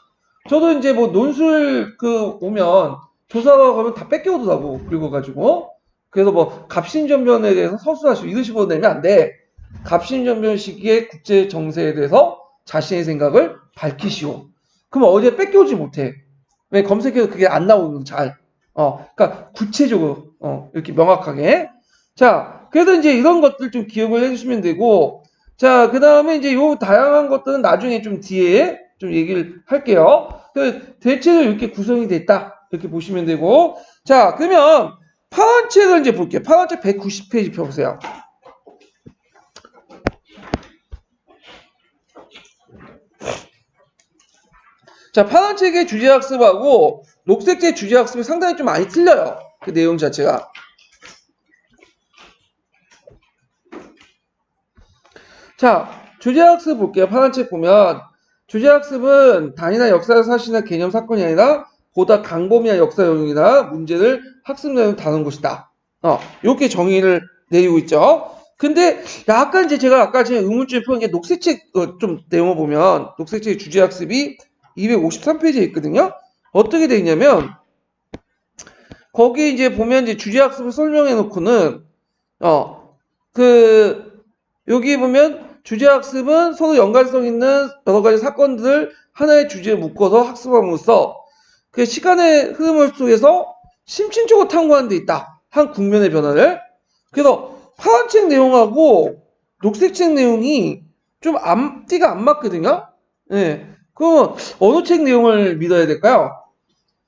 저도 이제 뭐 논술 그 오면 조사가 가면 다 뺏겨오더라고. 긁어가지고. 그래서 뭐 갑신전변에 대해서 서술하시고 이런 식으로 내면 안 돼. 갑신전변 시기의 국제 정세에 대해서 자신의 생각을 밝히시오. 그럼 어디에 뺏겨오지 못해. 왜 검색해도 그게 안 나오는 잘. 그러니까 구체적으로 이렇게 명확하게. 자, 그래서 이제 이런 것들 좀 기억을 해주시면 되고, 자, 그 다음에 이제 요 다양한 것들은 나중에 좀 뒤에 좀 얘기를 할게요. 대체로 이렇게 구성이 됐다. 이렇게 보시면 되고, 자, 그러면 파란 책을 이제 볼게요. 파란 책 190페이지 펴보세요. 자, 파란 책의 주제학습하고 녹색책 주제학습이 상당히 좀 많이 틀려요. 그 내용 자체가. 자, 주제학습 볼게요. 파란 책 보면 주제학습은 단위나 역사 사실이나 개념 사건이 아니라 보다 강범위한 역사 영역이나 문제를 학습 내용 다루는 것이다. 이렇게 정의를 내리고 있죠. 근데 약간 이제 제가 아까 제가 의문점에 푸는 게 녹색책 좀 내용을 보면 녹색책 주제학습이 253페이지에 있거든요. 어떻게 돼 있냐면 거기 이제 보면 이제 주제학습을 설명해 놓고는 여기 보면 주제학습은 서로 연관성 있는 여러 가지 사건들을 하나의 주제에 묶어서 학습함으로써 그 시간의 흐름 속에서 심층적으로 탐구하는 데 있다. 한 국면의 변화를. 그래서 파란책 내용하고 녹색책 내용이 좀 띠가 안 맞거든요. 네. 그럼 어느 책 내용을 믿어야 될까요?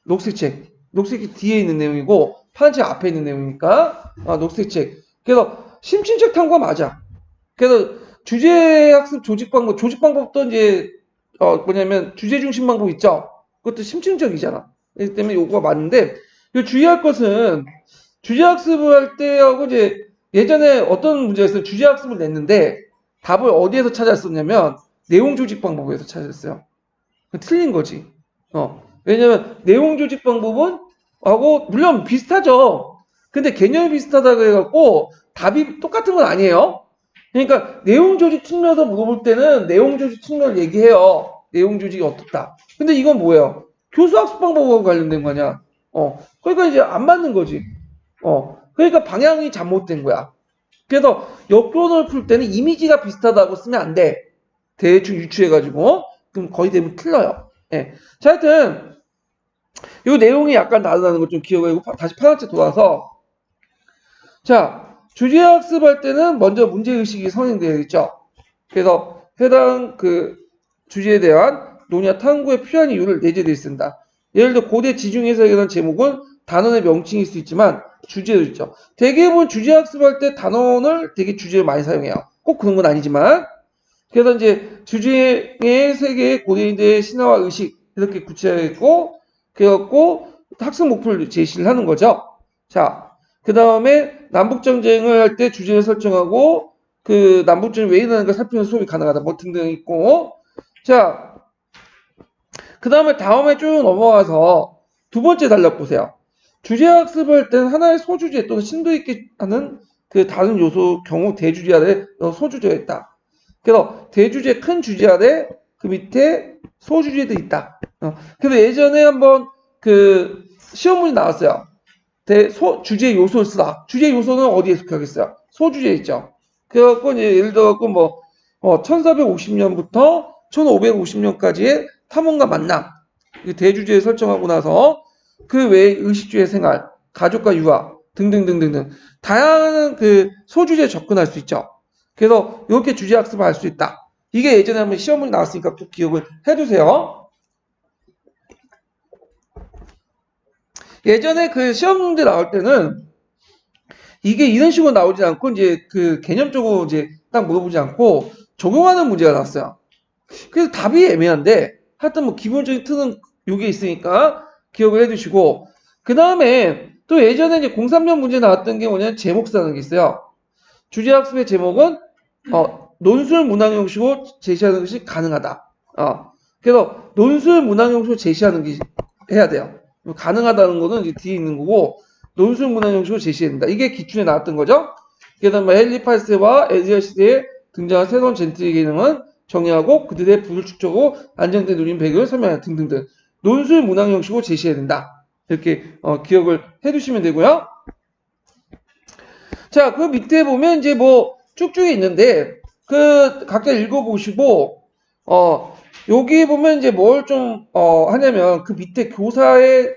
녹색책. 녹색이 뒤에 있는 내용이고 파란책 앞에 있는 내용이니까 녹색책. 그래서 심층적 탐구가 맞아. 그래서 주제학습 조직 방법도 이제 뭐냐면 주제 중심 방법 있죠. 그것도 심층적이잖아. 그렇기 때문에 요거가 맞는데 주의할 것은 주제학습을 할 때하고 이제 예전에 어떤 문제가 있어요. 주제학습을 냈는데 답을 어디에서 찾았었냐면 내용 조직 방법에서 찾았어요. 틀린 거지. 왜냐면 내용 조직 방법은 하고 물론 비슷하죠. 근데 개념이 비슷하다 그래갖고 답이 똑같은 건 아니에요. 그러니까 내용 조직 측면에서 물어볼 때는 내용 조직 측면을 얘기해요. 내용 조직이 어떻다. 근데 이건 뭐예요? 교수 학습 방법과 관련된 거냐? 그러니까 이제 안 맞는 거지. 그러니까 방향이 잘못된 거야. 그래서 역론을 풀 때는 이미지가 비슷하다고 쓰면 안 돼. 대충 유추해가지고. 그럼 거의 대부분 틀려요. 예. 자, 하여튼, 이 내용이 약간 다르다는 걸 좀 기억하고 다시 파란색 돌아서. 자, 주제학습할 때는 먼저 문제의식이 선행되어 있죠. 그래서 해당 그 주제에 대한 논의와 탐구에 필요한 이유를 내재되어 있습니다. 예를 들어 고대 지중해석에 대한 제목은 단원의 명칭일 수 있지만 주제도 있죠. 대개는 주제학습할 때 단원을 되게 주제를 많이 사용해요. 꼭 그런 건 아니지만 그래서 이제 주제의 세계의 고대인들의 신화와 의식 이렇게 구체화했고 그래갖고 학습 목표를 제시를 하는 거죠. 자, 그 다음에 남북전쟁을 할 때 주제를 설정하고 그 남북전쟁이 왜 일어나는가 살피는 수업이 가능하다 뭐 등등 있고 자, 그 다음에 쭉 넘어가서 두 번째 단락 보세요. 주제학습을 할 때는 하나의 소주제 또는 심도 있게 하는 그 다른 요소 경우 대주제 아래 소주제가 있다. 그래서 대주제 큰 주제 아래 그 밑에 소주제도 있다. 그래서 예전에 한번 그 시험 문제 나왔어요. 주제 요소를 쓰다. 주제 요소는 어디에 속하겠어요? 소주제 있죠. 그래갖고 이제 예를 들어갖고 뭐 1450년부터 1550년까지의 탐험과 만남 대주제에 설정하고 나서 그 외에 의식주의 생활, 가족과 유아 등등등등등 다양한 그 소주제에 접근할 수 있죠. 그래서 이렇게 주제 학습을 할 수 있다. 이게 예전에 한번 시험 문제 나왔으니까 꼭 기억을 해두세요. 예전에 그 시험 문제 나올 때는 이게 이런 식으로 나오지 않고 이제 그 개념적으로 이제 딱 물어보지 않고 적용하는 문제가 나왔어요. 그래서 답이 애매한데 하여튼 뭐 기본적인 틀은 요게 있으니까 기억을 해두시고, 그 다음에 또 예전에 이제 03년 문제 나왔던 게 뭐냐면 제목 쓰는 게 있어요. 주제학습의 제목은 논술 문항 형식으로 제시하는 것이 가능하다. 그래서 논술 문항 형식으로 제시하는 게 해야 돼요. 가능하다는 거는 이제 뒤에 있는 거고, 논술 문항 형식으로 제시해야 된다. 이게 기출에 나왔던 거죠. 그다음 헨리 팔세와 에디어 시대에 등장한 새로운 젠틀의 기능은 정의하고 그들의 부를 축적하고 안정된 누린 배경을 설명하는 등등등. 논술 문항 형식으로 제시해야 된다. 이렇게 기억을 해두시면 되고요. 자, 그 밑에 보면 이제 뭐 쭉쭉 있는데 그 각자 읽어보시고 여기 보면 이제 뭘 좀 하냐면 그 밑에 교사의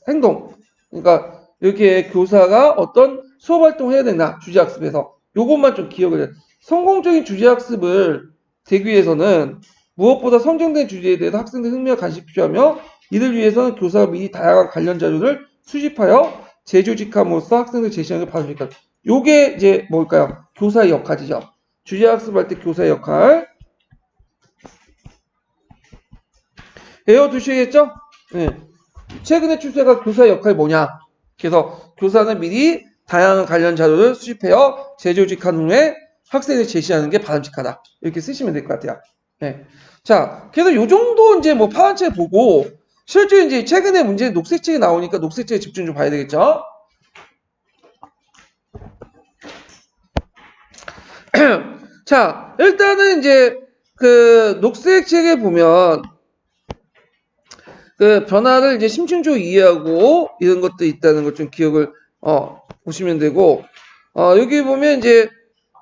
행동, 그러니까 이렇게 교사가 어떤 수업 활동을 해야 되나 주제학습에서 요것만 좀 기억을 해요. 성공적인 주제학습을 되기 위해서는 무엇보다 선정된 주제에 대해서 학생들 흥미와 관심이 필요하며 이를 위해서는 교사가 미리 다양한 관련 자료를 수집하여 재조직함으로써 학생들 제시하는 게 바로 니까 요게 이제 뭘까요? 교사의 역할이죠. 주제학습할 때 교사의 역할 외워두시겠죠? 네. 최근에 출세가 교사의 역할이 뭐냐? 그래서 교사는 미리 다양한 관련 자료를 수집하여 재조직한 후에 학생에 제시하는 게 바람직하다. 이렇게 쓰시면 될 것 같아요. 네. 자, 그래서 요 정도 이제 뭐 파란책 보고 실제 이제 최근에 문제 녹색책이 나오니까 녹색책에 집중 좀 봐야 되겠죠? 자, 일단은 이제 그 녹색책에 보면 그 변화를 이제 심층적으로 이해하고 이런 것도 있다는 걸 좀 기억을 보시면 되고 여기 보면 이제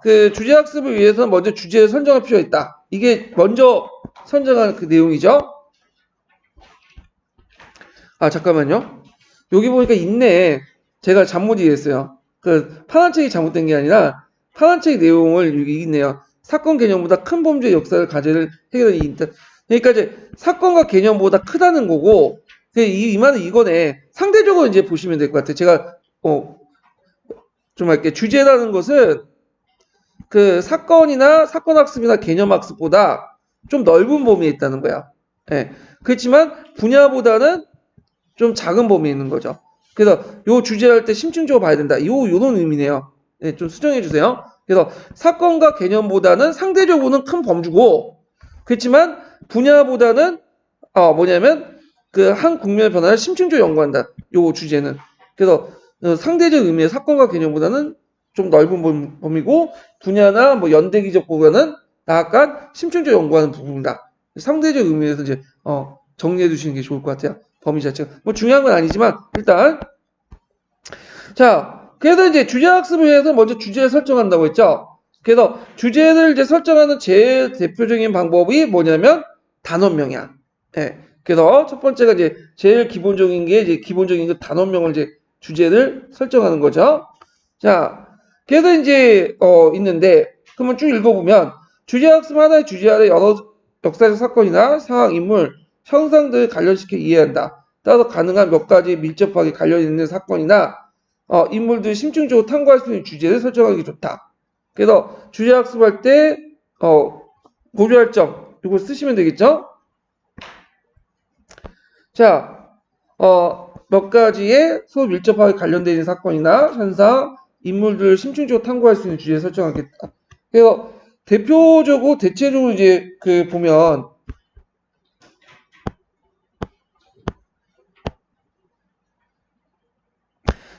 그 주제학습을 위해서 먼저 주제를 선정할 필요가 있다. 이게 먼저 선정한 그 내용이죠. 잠깐만요. 여기 보니까 있네. 제가 잘못 이해했어요. 그 파란책이 잘못된 게 아니라 파란책 내용을 여기 있네요. 사건 개념보다 큰 범죄의 역사를 가제를 해결하는 인터. 그러니까 이제 사건과 개념보다 크다는 거고 이 말은 이거네. 상대적으로 이제 보시면 될 것 같아요. 제가 좀 할게. 주제라는 것은 그 사건이나 사건학습이나 개념학습보다 좀 넓은 범위에 있다는 거야. 예. 그렇지만 분야보다는 좀 작은 범위에 있는 거죠. 그래서 요 주제할 때 심층적으로 봐야 된다. 요런 의미네요. 네, 좀 수정해 주세요. 그래서 사건과 개념보다는 상대적으로는 큰 범주고, 그렇지만 분야보다는 뭐냐면 그 한 국면의 변화를 심층적으로 연구한다. 요 주제는. 그래서 상대적 의미의 사건과 개념보다는 좀 넓은 범위고 분야나 뭐 연대기적 보고는 약간 심층적으로 연구하는 부분이다. 상대적 의미에서 이제 정리해 두시는 게 좋을 것 같아요. 범위 자체가. 뭐 중요한 건 아니지만 일단 자, 그래서 이제 주제학습을 위해서 먼저 주제를 설정한다고 했죠. 그래서 주제를 이제 설정하는 제일 대표적인 방법이 뭐냐면 단원명이야. 예. 그래서 첫 번째가 이제 제일 기본적인 게 이제 기본적인 그 단원명을 이제 주제를 설정하는 거죠. 자, 그래서 이제 있는데 그러면 쭉 읽어보면 주제학습 하나의 주제 아래 여러 역사적 사건이나 상황, 인물, 현상들을 관련시켜 이해한다. 따라서 가능한 몇 가지 밀접하게 관련 있는 사건이나 인물들이 심층적으로 탐구할 수 있는 주제를 설정하기 좋다. 그래서 주제학습할 때 고려할 점 이거 쓰시면 되겠죠? 자, 몇 가지의 서로 밀접하게 관련되어 있는 사건이나 현상, 인물들을 심층적으로 탐구할 수 있는 주제를 설정하겠다. 그래서 대표적으로 대체적으로 이제 그 보면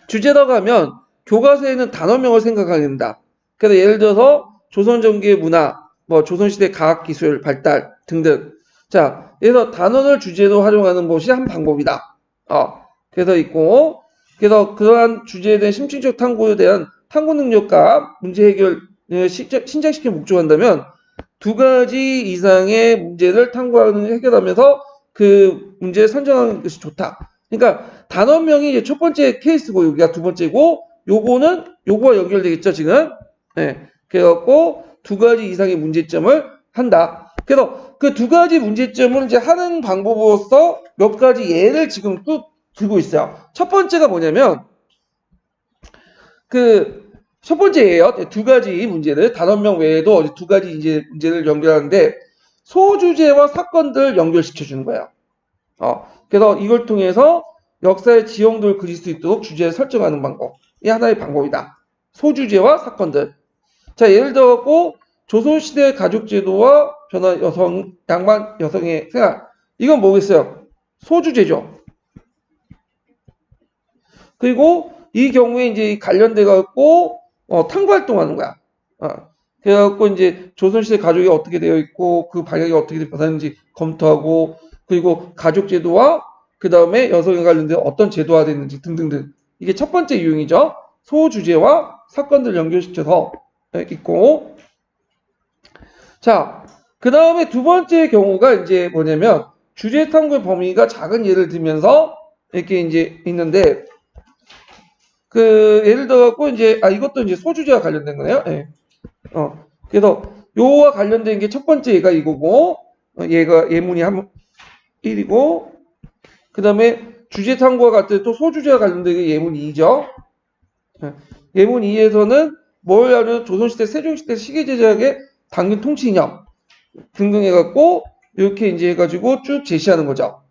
주제라고 하면 교과서에는 단어명을 생각하게 된다. 그래서 예를 들어서 조선전기의 문화, 뭐 조선시대 과학기술 발달 등등. 자, 그래서 단어를 주제로 활용하는 것이 한 방법이다. 그래서 있고, 그래서 그러한 주제에 대한 심층적 탐구에 대한 탐구 능력과 문제 해결을 신장시키는 목적을 한다면 두 가지 이상의 문제를 탐구하는 해결하면서 그 문제를 선정하는 것이 좋다. 그러니까 단원명이 이제 첫 번째 케이스고 여기가 두 번째고 요거는 요거와 연결되겠죠 지금. 네. 그래갖고 두 가지 이상의 문제점을 한다. 그래서 그 두 가지 문제점을 이제 하는 방법으로서 몇 가지 예를 지금 쭉 들고 있어요. 첫 번째가 뭐냐면 그 첫 번째 예요. 두 가지 문제를 단원명 외에도 두 가지 이제 문제를 연결하는데 소주제와 사건들을 연결시켜 주는 거예요. 그래서 이걸 통해서 역사의 지형도를 그릴 수 있도록 주제를 설정하는 방법. 이 하나의 방법이다. 소주제와 사건들. 자, 예를 들어서 조선시대 가족제도와 변화 양반 여성의 생활. 이건 뭐겠어요? 소주제죠. 그리고 이 경우에 이제 관련돼 갖고 탐구 활동하는 거야. 그래갖고 이제 조선시대 가족이 어떻게 되어 있고 그 방향이 어떻게 변하는지 검토하고 그리고 가족제도와 그 다음에 여성에 관련된 어떤 제도가 됐는지 등등등. 이게 첫 번째 유형이죠. 소주제와 사건들 연결시켜서 있고. 자, 그 다음에 두 번째 경우가 이제 뭐냐면 주제 탐구의 범위가 작은 예를 들면서 이렇게 이제 있는데 예를 들어갖고 이제 이것도 이제 소주제와 관련된 거네요. 예. 그래서 요와 관련된 게 첫 번째 얘가 이거고 얘가 예문이 1이고 그 다음에 주제 탐구와 같은 또 소주제와 관련된 게 예문 2죠. 예문 2에서는 뭘 하면 조선시대 세종시대 시기제작의 당긴 통치 이념 등등 해갖고 이렇게 이제 해가지고 쭉 제시하는 거죠.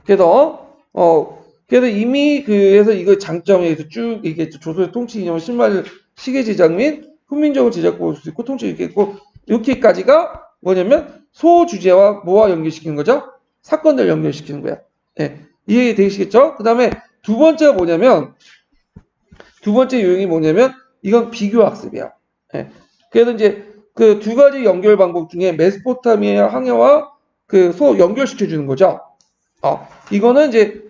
그래서 이미 그래서 이거 장점에서 쭉 이게 조선의 통치 이념을 실마리 시계 제작 및 훈민정음 제작 볼 수 있고 통치 이렇게 있고 이렇게까지가 뭐냐면 소주제와 뭐와 연결시키는 거죠? 사건들 연결시키는 거야. 예, 이해되시겠죠? 그 다음에 두 번째가 뭐냐면 두 번째 요령이 뭐냐면 이건 비교 학습이야. 예, 그래서 이제 그 두 가지 연결 방법 중에 메소포타미아 항해와 연결시켜 주는 거죠. 이거는 이제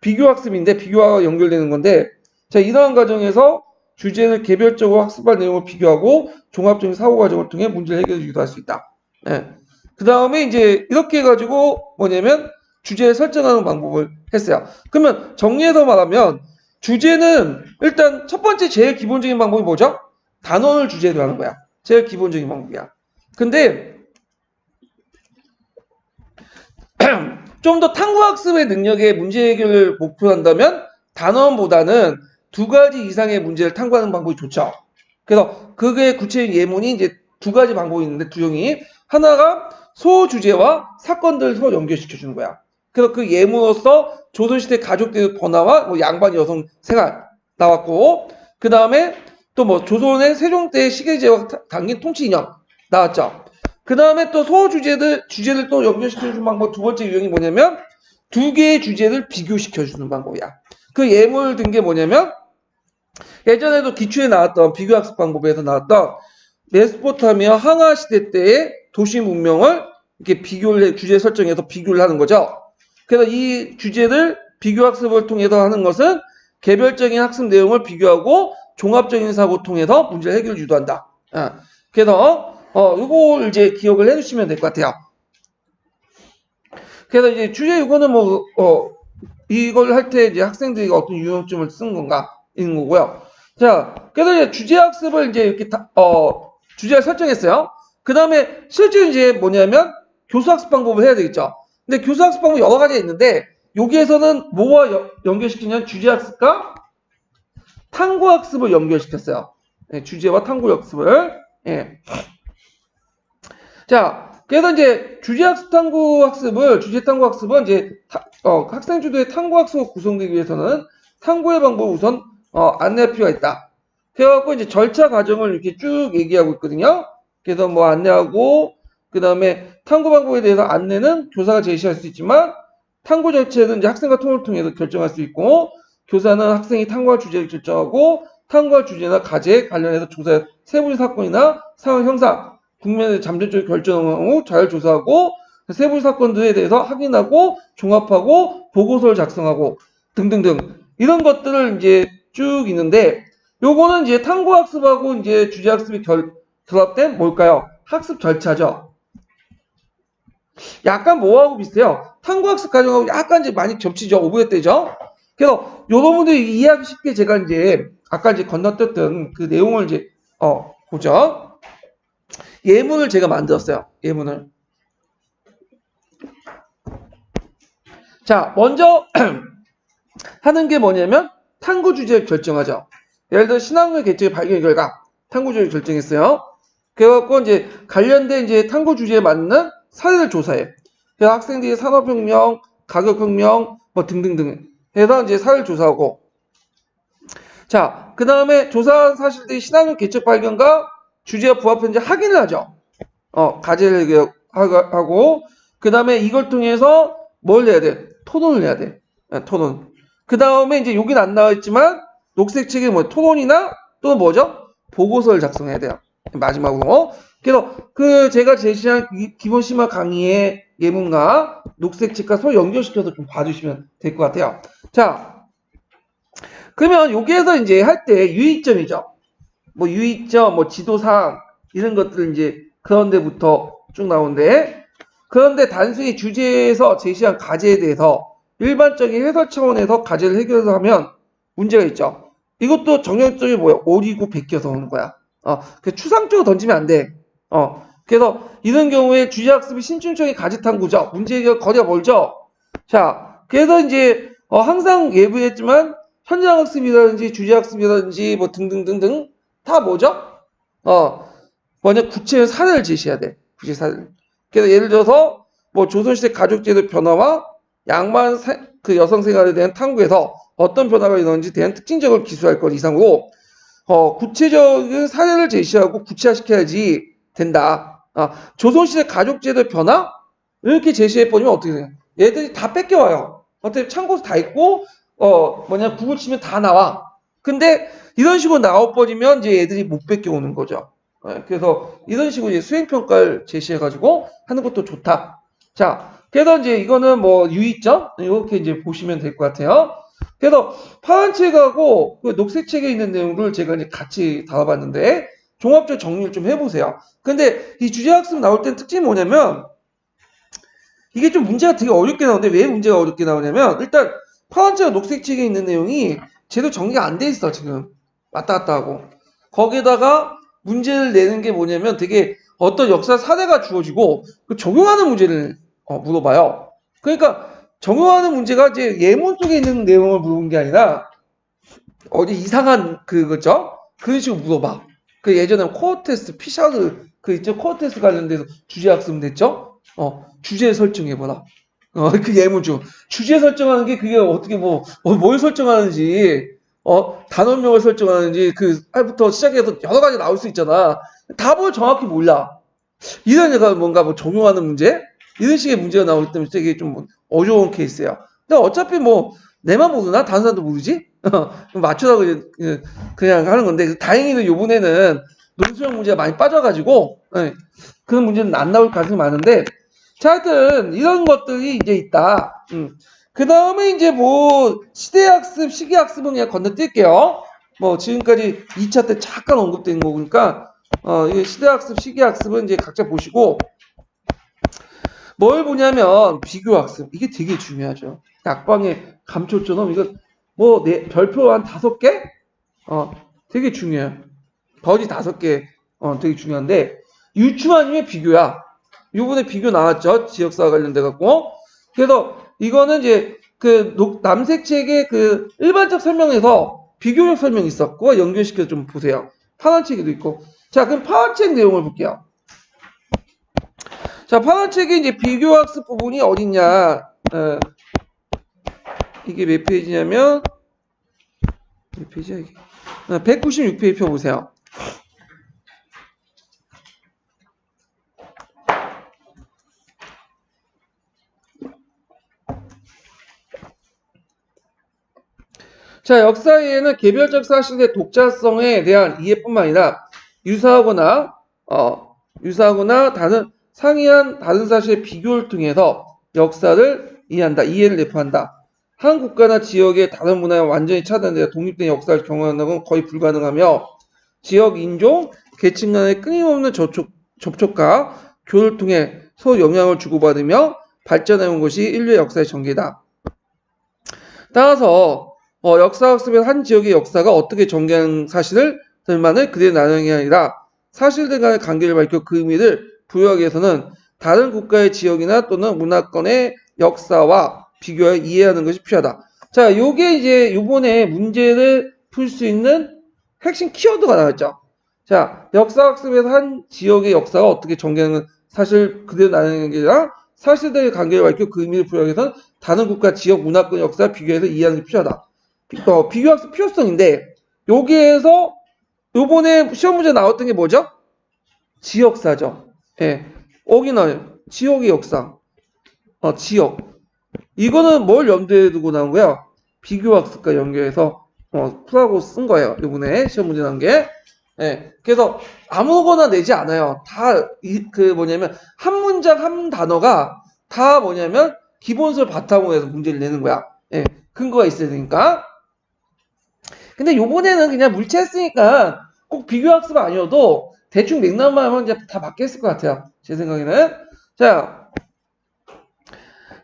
비교 학습인데 비교와 연결되는 건데 자, 이러한 과정에서 주제를 개별적으로 학습할 내용을 비교하고 종합적인 사고 과정을 통해 문제를 해결해 유도할 수 있다. 예. 그 다음에 이제 이렇게 해가지고 뭐냐면 주제를 설정하는 방법을 했어요. 그러면 정리해서 말하면 주제는 일단 첫 번째 제일 기본적인 방법이 뭐죠? 단원을 주제로 하는 거야. 제일 기본적인 방법이야. 근데 좀 더 탐구학습의 능력의 문제 해결을 목표로 한다면 단원보다는 두 가지 이상의 문제를 탐구하는 방법이 좋죠. 그래서 그게 구체적인 예문이 이제 두 가지 방법이 있는데 두 형이 하나가 소주제와 사건들을 서로 연결시켜 주는 거야. 그래서 그 예문으로서 조선시대 가족들의 번화와 양반 여성 생활 나왔고 그 다음에 또 조선의 세종 때 시계제와 당긴 통치 이념 나왔죠. 그 다음에 또 주제를 또 연결시켜주는 방법 두 번째 유형이 뭐냐면 두 개의 주제를 비교시켜주는 방법이야. 그 예문을 든 게 뭐냐면 예전에도 기초에 나왔던 비교학습 방법에서 나왔던 메소포타미아 항하 시대 때의 도시 문명을 이렇게 주제 설정해서 비교를 하는 거죠. 그래서 이 주제를 비교학습을 통해서 하는 것은 개별적인 학습 내용을 비교하고 종합적인 사고 통해서 문제를 해결을 유도한다. 그래서 이걸 이제 기억을 해주시면 될 것 같아요. 그래서 이제 주제 이거는 이걸 할 때 이제 학생들이 어떤 유형점을 쓴 건가 있는 거고요. 자, 그래서 이제 주제 학습을 이제 이렇게 주제를 설정했어요. 그 다음에 실제 이제 뭐냐면 교수 학습 방법을 해야 되겠죠. 근데 교수 학습 방법 여러 가지가 있는데 여기에서는 뭐와 연결시키냐면 주제 학습과 탐구 학습을 연결시켰어요. 네, 주제와 탐구 학습을. 예. 자, 그래서 이제 주제 탐구 학습은 이제 학생 주도의 탐구 학습을 구성되기 위해서는 탐구의 방법을 우선 안내할 필요가 있다. 그래갖고 이제 절차 과정을 이렇게 쭉 얘기하고 있거든요. 그래서 안내하고 그 다음에 탐구 방법에 대해서 안내는 교사가 제시할 수 있지만 탐구 절차는 이제 학생과 통화를 통해서 결정할 수 있고 교사는 학생이 탐구할 주제를 결정하고 탐구할 주제나 과제에 관련해서 조사할 세부적 사건이나 상황 형상 국면의 잠재적인 결정을 잘 조사하고 세부 사건들에 대해서 확인하고 종합하고 보고서를 작성하고 등등등 이런 것들을 이제 쭉 있는데 요거는 이제 탐구 학습하고 이제 주제 학습이 결합된 뭘까요? 학습 절차죠. 약간 뭐하고 비슷해요. 탐구 학습 과정하고 약간 이제 많이 겹치죠. 오브제 때죠. 그래서 여러분들이 이해하기 쉽게 제가 이제 아까 이제 건너뛰었던 그 내용을 이제 보죠. 예문을 제가 만들었어요. 예문을. 자, 먼저 하는 게 뭐냐면 탐구 주제를 결정하죠. 예를 들어 신앙의 개체의 발견 결과 탐구 주제를 결정했어요. 그래갖고 이제 관련된 이제 탐구 주제에 맞는 사례를 조사해. 그래서 학생들이 산업혁명, 가격혁명, 뭐 등등등 해서 이제 사례를 조사하고. 자, 그 다음에 조사한 사실들이 신학용 개척 발견과 주제와 부합했는지 확인을 하죠. 과제를 하고, 그 다음에 이걸 통해서 뭘 해야 돼? 토론을 해야 돼. 토론. 그 다음에 이제 여기는 안 나와 있지만, 녹색 책에 뭐 토론이나 또는 뭐죠? 보고서를 작성해야 돼요. 마지막으로. 그래서 제가 제시한 기본 심화 강의의 예문과 녹색 책과 서로 연결시켜서 좀 봐주시면 될 것 같아요. 자, 그러면 여기에서 이제 할 때 유의점이죠. 뭐 유의점, 뭐 지도사항 이런 것들 이제 그런 데부터 쭉 나오는데, 그런데 단순히 주제에서 제시한 과제에 대해서 일반적인 해설 차원에서 과제를 해결하면 문제가 있죠. 이것도 정형적이 뭐야? 오리고 베껴서 오는 거야. 추상적으로 던지면 안 돼. 그래서 이런 경우에 주제학습이 신중적인 가지탐구죠. 문제 해결 거리가 멀죠. 자, 그래서 이제 항상 예부했지만 현장학습이라든지 주제학습이라든지 뭐 등등등등 다 뭐죠? 먼저 구체적 사례를 제시해야 돼. 구체 사례. 그래서 예를 들어서 뭐 조선시대 가족제도 변화와 양만 그 여성 생활에 대한 탐구에서 어떤 변화가 일어나는지 대한 특징적을 기술할 것 이상으로 구체적인 사례를 제시하고 구체화시켜야지 된다. 조선시대 가족제도 변화 이렇게 제시해버리면 어떻게 돼요? 얘들이 다 뺏겨와요. 어떻게 참고서 다 있고 구글 치면 다 나와. 근데 이런 식으로 나와버리면 이제 애들이 못 뺏겨오는 거죠. 그래서 이런 식으로 이제 수행평가를 제시해가지고 하는 것도 좋다. 자, 그래서 이제 이거는 뭐 유의점 이렇게 이제 보시면 될 것 같아요. 그래서 파란 책하고 그 녹색 책에 있는 내용을 제가 이제 같이 다뤄봤는데 종합적 정리를 좀 해보세요. 근데 이 주제학습 나올 땐 특징이 뭐냐면 이게 좀 문제가 되게 어렵게 나오는데 왜 문제가 어렵게 나오냐면 일단 파란 책과 녹색 책에 있는 내용이 제대로 정리가 안 돼 있어 지금 왔다 갔다 하고 거기에다가 문제를 내는 게 뭐냐면 되게 어떤 역사 사례가 주어지고 그 적용하는 문제를 물어봐요. 그러니까 적용하는 문제가 이제 예문 속에 있는 내용을 물어본 게 아니라 어디 이상한 그거죠? 그런 식으로 물어봐. 그 예전에 코어 테스트, 피샤르 그 있죠? 코어 테스트 관련돼서 주제학습 냈죠? 주제 설정해봐라. 그 예문 중 주제 설정하는 게 그게 어떻게 뭘 설정하는지 단원명을 설정하는지 부터 시작해서 여러 가지 나올 수 있잖아. 답을 정확히 몰라. 이런 애가 뭔가 뭐 적용하는 문제? 이런 식의 문제가 나오기 때문에 되게 좀 어려운 케이스예요. 근데 어차피 뭐 내만 모르나? 다른 사람도 모르지? 맞추라고 그냥 하는 건데 다행히도 요번에는 논술형 문제가 많이 빠져가지고 그런 문제는 안 나올 가능성이 많은데 자, 하여튼 이런 것들이 이제 있다. 그 다음에 이제 뭐 시대학습, 시기학습은 그냥 건너뛸게요. 뭐 지금까지 2차 때 잠깐 언급된 거니까 시대학습, 시기학습은 이제 각자 보시고 뭘 보냐면 비교학습 이게 되게 중요하죠. 낙방의 감초처럼 이거 뭐 별표 한 5개? 되게 중요해요. 버지 5개 되게 중요한데 유추한 후에 비교야. 요번에 비교 나왔죠. 지역사와 관련돼 갖고. 그래서 이거는 이제 남색 책의 일반적 설명에서 비교적 설명이 있었고 연결시켜서 좀 보세요. 파란 책에도 있고. 자, 그럼 파란 책 내용을 볼게요. 자, 파란 책에 이제 비교학습 부분이 어딨냐. 이게 몇 페이지냐면, 몇 페이지야, 이게? 196페이지 펴보세요. 자, 역사에는 개별적 사실의 독자성에 대한 이해뿐만 아니라 유사하거나 상이한 다른 사실의 비교를 통해서 역사를 이해한다. 이해를 내포한다. 한 국가나 지역의 다른 문화에 완전히 차단되어 독립된 역사를 경험하는 건 거의 불가능하며 지역, 인종, 계층 간의 끊임없는 접촉과 교류를 통해 서로 영향을 주고받으며 발전해온 것이 인류의 역사의 전개다. 따라서 역사학습의 한 지역의 역사가 어떻게 전개하는 사실들만을 그대로 나누는 게 아니라 사실들 간의 관계를 밝혀 그 의미를 부여하기 위해서는 다른 국가의 지역이나 또는 문화권의 역사와 비교해 이해하는 것이 필요하다. 자, 요게 이제 요번에 문제를 풀 수 있는 핵심 키워드가 나왔죠. 자, 역사학습에서 한 지역의 역사가 어떻게 전개하는 사실 그대로 나누는 게 아니라 사실대의 관계를 밝히고 그 의미를 부여해서 다른 국가, 지역, 문화권, 역사를 비교해서 이해하는 게 필요하다. 비교학습 필요성인데 여기에서 요번에 시험 문제 나왔던 게 뭐죠? 지역사죠. 예. 오기널, 지역의 역사. 지역. 이거는 뭘 염두에 두고 나온 거야? 비교학습과 연결해서 풀하고 쓴 거예요. 이번에 시험 문제 나온 게. 예. 그래서 아무거나 내지 않아요. 다 뭐냐면 한 문장 한 단어가 다 뭐냐면 기본설 바탕으로 해서 문제를 내는 거야. 예. 근거가 있어야 되니까. 근데 요번에는 그냥 물체했으니까 꼭 비교학습 아니어도 대충 맥락만 하면 이제 다 맞겠을 것 같아요. 제 생각에는. 자,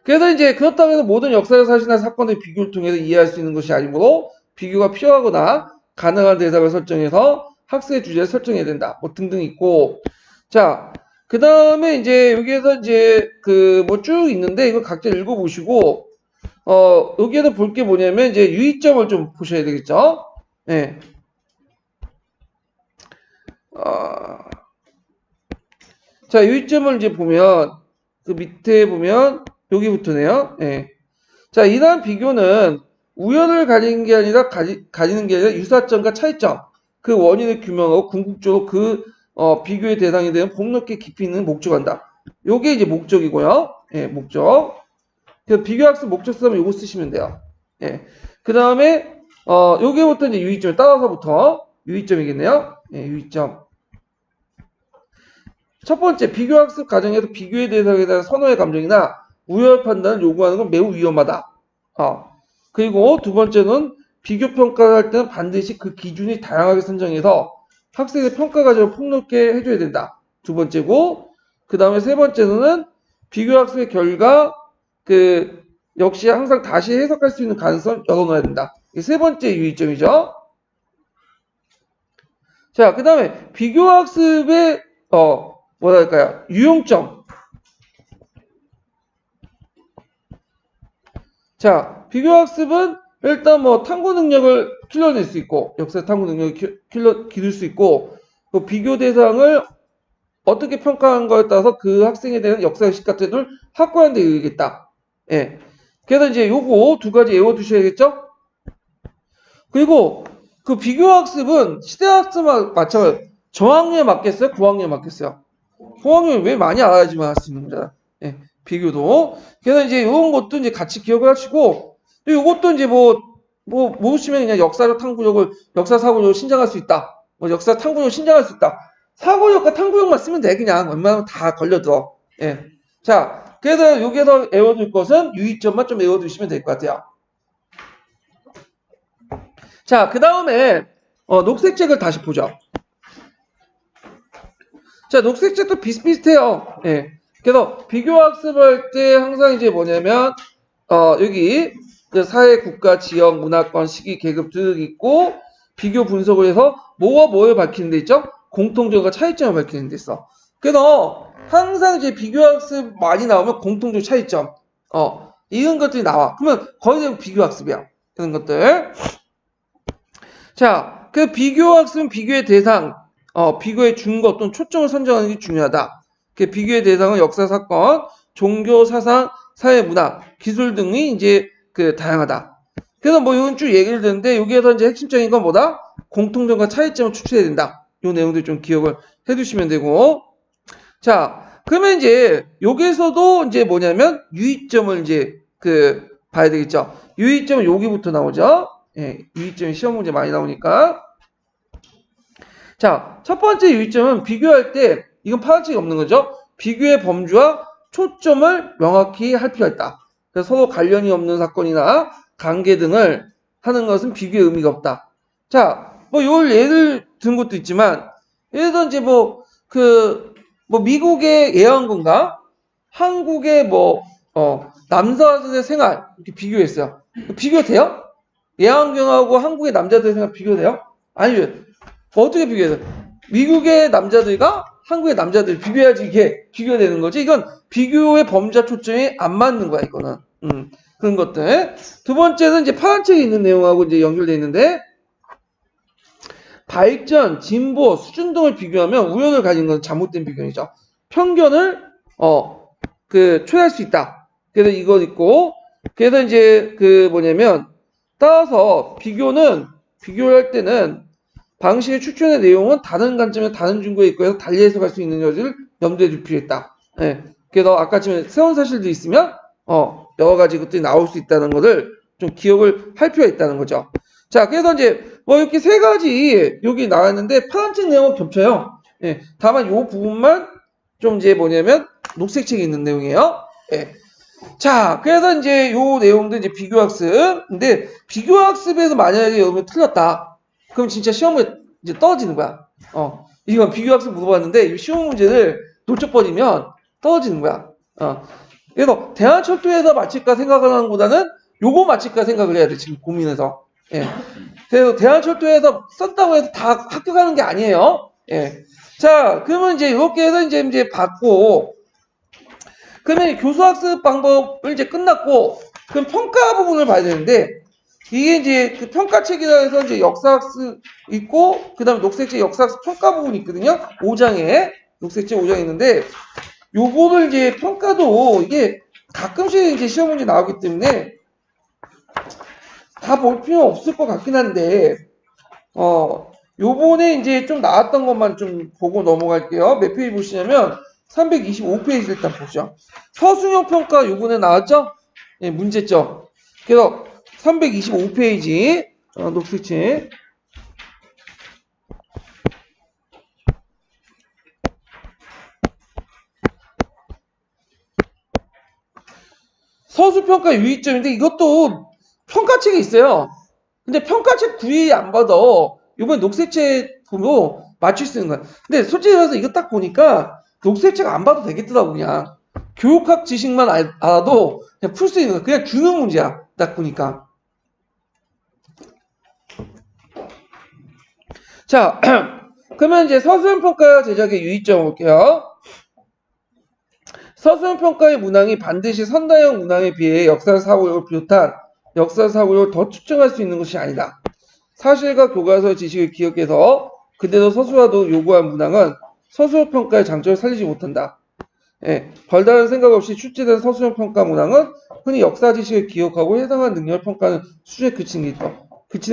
그래서 이제 그렇다고 해서 모든 역사적 사실이나 사건의 비교를 통해서 이해할 수 있는 것이 아니므로 비교가 필요하거나 가능한 대상을 설정해서 학습의 주제를 설정해야 된다. 뭐 등등 있고. 자, 그 다음에 이제 여기에서 이제 뭐 쭉 있는데 이거 각자 읽어보시고 여기에서 볼 게 뭐냐면 이제 유의점을 좀 보셔야 되겠죠. 예. 자, 유의점을 이제 보면 그 밑에 보면 여기부터네요. 예. 자, 이러한 비교는 우연을 가리는 게 아니라 가리는 게 아니라 유사점과 차이점, 그 원인을 규명하고 궁극적으로 그 비교의 대상이 되는 폭넓게 깊이 있는 목적한다. 요게 이제 목적이고요. 예, 목적. 그 비교학습 목적서면 요거 쓰시면 돼요. 예. 그 다음에 여기부터 이제 유의점 따라서부터 유의점이겠네요. 예, 유의점. 첫 번째, 비교학습 과정에서 비교의 대상에 대한 선호의 감정이나 우열 판단을 요구하는 건 매우 위험하다. 그리고 두 번째는 비교 평가를 할 때는 반드시 그 기준이 다양하게 선정해서 학생의 평가 과정을 폭넓게 해줘야 된다. 두 번째고, 그 다음에 세 번째는 비교학습의 결과 역시 항상 다시 해석할 수 있는 가능성 열어놓아야 된다. 이게 세 번째 유의점이죠. 자, 그 다음에 비교학습의 뭐랄까요? 유용점. 자, 비교학습은 일단 뭐 탐구 능력을 길러낼 수 있고, 역사 탐구 능력을 기를 수 있고, 그 비교 대상을 어떻게 평가한 거에 따라서 그 학생에 대한 역사의식 같은 걸 확고한 데 이르겠다. 예. 그래서 이제 요거 두 가지 외워두셔야겠죠? 그리고 그 비교학습은 시대학습과 마찬가지로 저학년에 맞겠어요? 고학년에 맞겠어요? 고학년이 왜 많이 알아야지만 할 수 있는 거잖아. 예, 비교도. 그래서 이제 이런 것도 이제 같이 기억을 하시고, 또 이것도 이제 모르시면 그냥 역사 사고력을 신장할 수 있다. 역사 탐구력을 신장할 수 있다. 사고력과 탐구력만 쓰면 돼, 그냥. 웬만하면 다 걸려들어. 예. 자, 그래서 여기에서 외워둘 것은 유의점만 좀 외워두시면 될 것 같아요. 자, 그 다음에, 녹색책을 다시 보죠. 자, 녹색책도 비슷비슷해요. 예. 그래서 비교학습할 때 항상 이제 뭐냐면, 여기, 그 사회, 국가, 지역, 문화권, 시기, 계급 등 있고, 비교 분석을 해서 뭐와 뭐를 밝히는 데 있죠? 공통점과 차이점을 밝히는 데 있어. 그래서 항상 이제 비교학습 많이 나오면 공통점, 차이점, 이런 것들이 나와. 그러면 거의 대부분 비교학습이야. 이런 것들. 자, 그 비교학습은 비교의 대상, 비교의 준거 또는 초점을 선정하는 게 중요하다. 그 비교의 대상은 역사, 사건, 종교, 사상, 사회, 문화, 기술 등이 이제 다양하다. 그래서 뭐 이건 쭉 얘기를 듣는데 여기에서 이제 핵심적인 건 뭐다? 공통점과 차이점을 추출해야 된다. 이 내용들 좀 기억을 해두시면 되고. 자, 그러면 이제 여기에서도 이제 뭐냐면 유의점을 이제 봐야 되겠죠. 유의점은 여기부터 나오죠. 예, 유의점이 시험 문제 많이 나오니까. 자, 첫 번째 유의점은 비교할 때 이건 파란색이 없는 거죠. 비교의 범주와 초점을 명확히 할 필요가 있다. 그래서 서로 관련이 없는 사건이나 관계 등을 하는 것은 비교의 의미가 없다. 자, 뭐 예를 든 것도 있지만 예를 들어 이제 미국의 예언군과 한국의 남자들의 생활 이렇게 비교했어요. 비교 돼요? 예언군하고 한국의 남자들의 생활 비교돼요? 아니죠. 어떻게 비교해요? 미국의 남자들과 한국의 남자들 비교해야지 이게 비교되는 거지. 이건 비교의 범주와 초점이 안 맞는 거야, 이거는. 그런 것들. 두 번째는 이제 파란 책에 있는 내용하고 이제 연결되어 있는데, 발전, 진보, 수준 등을 비교하면 우연을 가진 건 잘못된 비교이죠. 편견을 초래할 수 있다. 그래서 이거 있고, 그래서 이제 따라서 비교를 할 때는 방식의 추천의 내용은 다른 관점에 다른 증거에 있고 해서 달리 해석할 수 있는 여지를 염두에 둘 필요 있다. 예. 그래서 아까 지금 새로운 사실도 있으면 여러 가지 것들이 나올 수 있다는 것을 좀 기억을 할 필요가 있다는 거죠. 자, 그래서 이제 이렇게 세 가지 여기 나왔는데 파란색 내용은 겹쳐요. 예. 다만 이 부분만 좀 이제 녹색책에 있는 내용이에요. 예. 자, 그래서 이제 요 내용도 이제 비교학습. 근데 비교학습에서 만약에 여러분이 틀렸다. 그럼 진짜 시험에 이제 떨어지는 거야. 이건 비교학습 물어봤는데 이 시험 문제를 놓쳐버리면 떨어지는 거야. 그래서 대한철도에서 맞힐까 생각하는 것보다는 요거 맞힐까 생각을 해야 돼. 지금 고민해서. 예. 그래서 대한철도에서 썼다고 해서 다 합격하는 게 아니에요. 예. 자, 그러면 이제 이렇게 해서 이제 받고, 그러면 교수학습 방법을 이제 끝났고, 그럼 평가 부분을 봐야 되는데, 이게 이제 그 평가책이라 해서 이제 역사학습 있고, 그 다음에 녹색책 역사학습 평가 부분이 있거든요. 5장에, 녹색책 5장에 있는데, 요거를 이제 평가도 이게 가끔씩 이제 시험 문제 나오기 때문에, 다 볼 필요 없을 것 같긴 한데, 요번에 이제 좀 나왔던 것만 좀 보고 넘어갈게요. 몇 페이지 보시냐면 325페이지 일단 보죠. 서술형 평가 요번에 나왔죠? 예, 문제점. 그래서 325페이지 녹색책. 서술평가 유의점인데 이것도 평가책에 있어요. 근데 평가책 구의 안 받아. 이번에 녹색책 보면 맞출 수 있는 거야. 근데 솔직히 말해서 이거 딱 보니까 녹색책 안 봐도 되겠더라고. 그냥 교육학 지식만 알아도 그냥 풀 수 있는 거야. 그냥 주는 문제야. 딱 보니까. 자, 그러면 이제 서술형 평가 제작의 유의점 볼게요. 서술형 평가의 문항이 반드시 선다형 문항에 비해 역사사고력을 비롯한 역사사고력을 더 측정할 수 있는 것이 아니다. 사실과 교과서의 지식을 기억해서 그대로 서술화도 요구한 문항은 서술형 평가의 장점을 살리지 못한다. 예, 별다른 생각 없이 출제된 서술형 평가 문항은 흔히 역사 지식을 기억하고 해당한 능력을 평가하는 수준에 그치는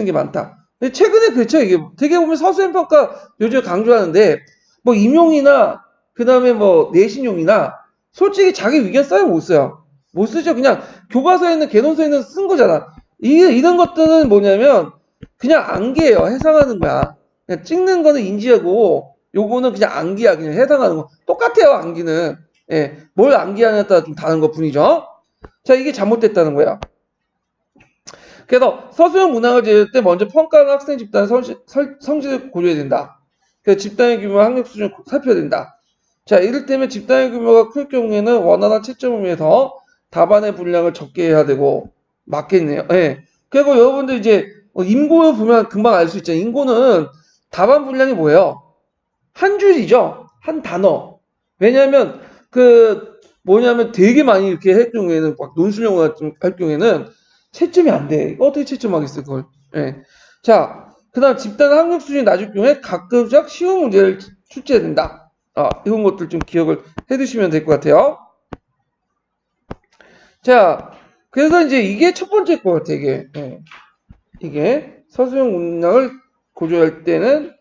게 많다. 근데 최근에 그렇죠. 이게 되게 보면 서술형 평가 요즘 강조하는데 임용이나 그 다음에 내신용이나 솔직히 자기 의견 써요, 못 써요? 못 쓰죠. 그냥 교과서에 있는 개론서에 있는 쓴 거잖아. 이런 것들은 뭐냐면 그냥 암기예요. 해상하는 거야. 그냥 찍는 거는 인지하고 요거는 그냥 암기야. 그냥 해상하는 거. 똑같아요, 암기는. 예, 뭘 암기하냐에 따라 좀 다른 것 뿐이죠. 자, 이게 잘못됐다는 거예요. 그래서 서술형 문항을 지을 때 먼저 평가하는 학생 집단의 성질을 고려해야 된다. 그래서 집단의 규모와 학력 수준을 살펴야 된다. 자, 이를테면 집단의 규모가 클 경우에는 원활한 채점을 위해서 답안의 분량을 적게 해야 되고, 맞겠네요. 예. 그리고 여러분들 이제, 인고를 보면 금방 알 수 있잖아요. 인고는 답안 분량이 뭐예요? 한 줄이죠? 한 단어. 왜냐하면, 되게 많이 이렇게 할 경우에는, 막 논술형 같은 할 경우에는 채점이 안 돼. 어떻게 채점하겠어요, 그걸. 예. 자, 그 다음 집단 학력 수준이 낮을 경우에 가끔씩 쉬운 문제를 출제해야 된다. 이런 것들 좀 기억을 해두시면 될 것 같아요. 자, 그래서 이제 이게 첫 번째 것 같아, 이게. 예. 이게 서술형 문항을 고조할 때는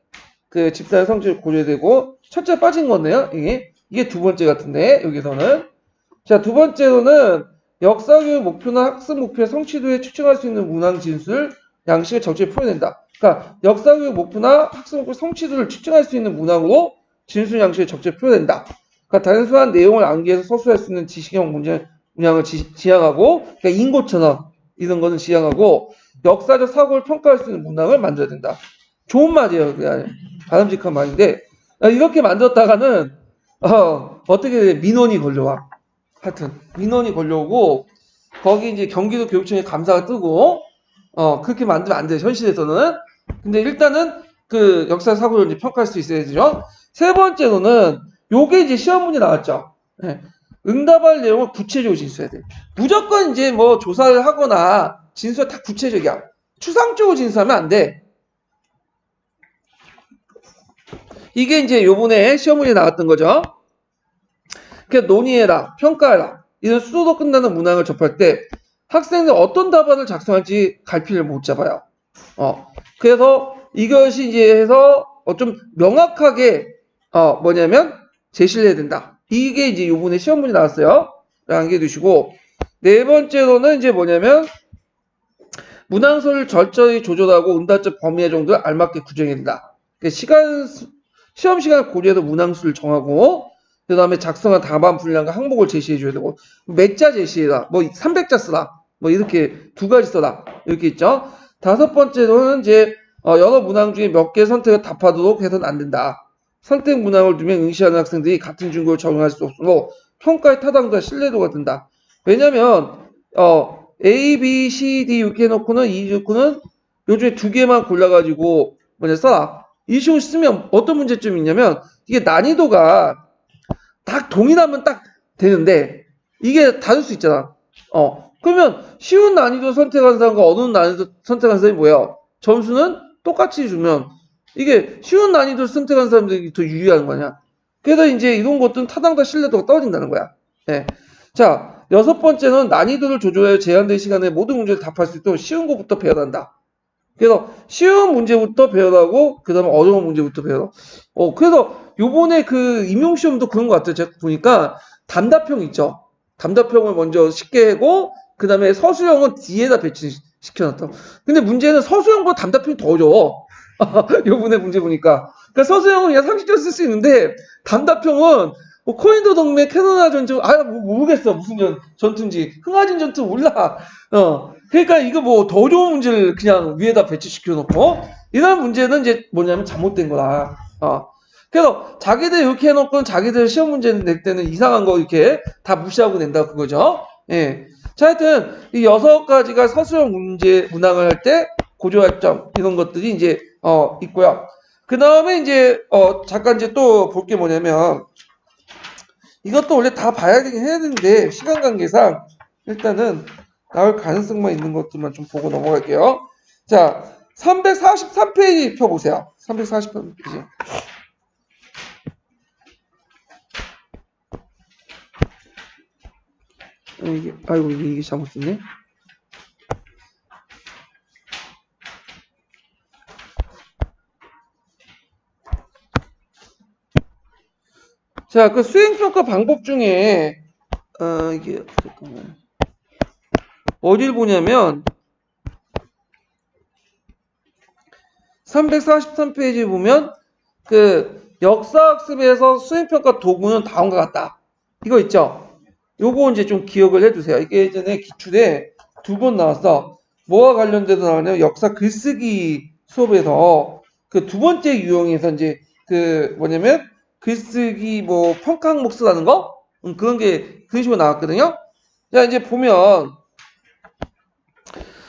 그 집단의 성질을 고려해야 되고, 첫째 빠진 거네요, 이게 두 번째 같은데, 여기서는. 자, 두 번째로는 역사교육 목표나 학습 목표의 성취도에 측정할 수 있는 문항 진술, 양식을 적절히 풀어낸다. 그러니까 역사교육 목표나 학습 목표 성취도를 측정할 수 있는 문항으로 진술 양식을 적절히 풀어낸다. 그러니까 단순한 내용을 암기해서 서술할 수 있는 지식형 문항을 지향하고, 그러니까 인고처럼 이런 거는 지향하고 역사적 사고를 평가할 수 있는 문항을 만들어야 된다. 좋은 말이에요. 그냥 바람직한 말인데 이렇게 만들었다가는 어떻게 민원이 걸려와. 하여튼 민원이 걸려오고 거기 이제 경기도 교육청에 감사가 뜨고 그렇게 만들면 안 돼요. 현실에서는. 근데 일단은 그 역사 사고를 이제 평가할 수 있어야 되죠. 세 번째로는 요게 이제 시험 문제 나왔죠. 네. 응답할 내용을 구체적으로 진술해야 돼. 무조건 이제 조사를 하거나 진술 다 구체적이야. 추상적으로 진술하면 안 돼. 이게 이제 요번에 시험 문제 나왔던 거죠. 그러니까 논의해라, 평가해라 이런 수도로 끝나는 문항을 접할 때 학생들 어떤 답안을 작성할지 갈피를 못 잡아요. 그래서 이것이 이제 해서 좀 명확하게 뭐냐면 제시를 해야 된다. 이게 이제 요번에 시험문이 나왔어요. 암기해 두시고, 네 번째로는 이제 뭐냐면 문항서를 철저히 조절하고 응답자 범위 정도를 알맞게 구정해야 된다. 그러니까 시험 시간을 고려해서 문항수를 정하고, 그 다음에 작성한 답안 분량과 항목을 제시해줘야 되고, 몇 자 제시해라, 뭐 300자 쓰라, 뭐 이렇게 두 가지 써라, 이렇게 있죠. 다섯 번째로는 이제 여러 문항 중에 몇 개 선택을 답하도록 해서는 안 된다. 선택 문항을 두면 응시하는 학생들이 같은 중국을 적용할 수 없으므로 평가의 타당도와 신뢰도가 든다. 왜냐면 A, B, C, D 이렇게 해놓고는 요 중에 두 개만 골라가지고 써라. 이 식으로 쓰면 어떤 문제점이 있냐면 이게 난이도가 딱 동일하면 딱 되는데 이게 다를 수 있잖아. 그러면 쉬운 난이도 선택한 사람과 어려운 난이도 선택한 사람이 뭐예요? 점수는 똑같이 주면 이게 쉬운 난이도를 선택한 사람들이 더 유리한 거냐. 그래서 이제 이런 것들은 타당과 신뢰도가 떨어진다는 거야. 네. 자, 여섯 번째는 난이도를 조절하여 제한된 시간에 모든 문제를 답할 수 있도록 쉬운 것부터 배워야 한다. 그래서 쉬운 문제부터 배우라고 그 다음에 어려운 문제부터 배워라. 그래서 요번에 그 임용시험도 그런 것 같아요. 제가 보니까 단답형 있죠. 단답형을 먼저 쉽게 하고 그 다음에 서술형은 뒤에다 배치시켜놨다. 근데 문제는 서술형보다 단답형이 더 어려워. 요번에 문제 보니까. 그러니까 서술형은 그냥 상식적으로 쓸 수 있는데 단답형은 뭐 코인도 동맹, 캐노나 전투, 모르겠어. 무슨 전투인지. 흥하진 전투 몰라. 그러니까 이거 뭐 더 좋은 문제를 그냥 위에다 배치시켜 놓고, 이런 문제는 이제 뭐냐면 잘못된 거다. 그래서 자기들 이렇게 해놓고는 자기들 시험 문제 낼 때는 이상한 거 이렇게 다 무시하고 낸다 그거죠. 예. 자, 하여튼 이 6가지가 서술형 문제 문항을 할 때 고조할 점 이런 것들이 이제 있고요. 그 다음에 이제 잠깐 이제 또 볼 게 뭐냐면 이것도 원래 다 봐야 되긴 해야 되는데 시간 관계상 일단은 나올 가능성만 있는 것들만 좀 보고 넘어갈게요. 자, 343페이지 펴보세요. 343페이지. 이게 잘못 썼네. 자, 그 수행평가 방법 중에 이게 잠깐만. 어딜 보냐면 343페이지 보면 그 역사학습에서 수행평가 도구는 다음과 같다. 이거 있죠? 요거 이제 좀 기억을 해두세요. 이게 예전에 기출에 2번 나왔어. 뭐와 관련돼서 나오냐면 역사 글쓰기 수업에서 그 두 번째 유형에서 이제 그 뭐냐면 글쓰기 뭐 평가 항목 쓰라는 거? 그런 게 그런 식으로 나왔거든요. 자, 이제 보면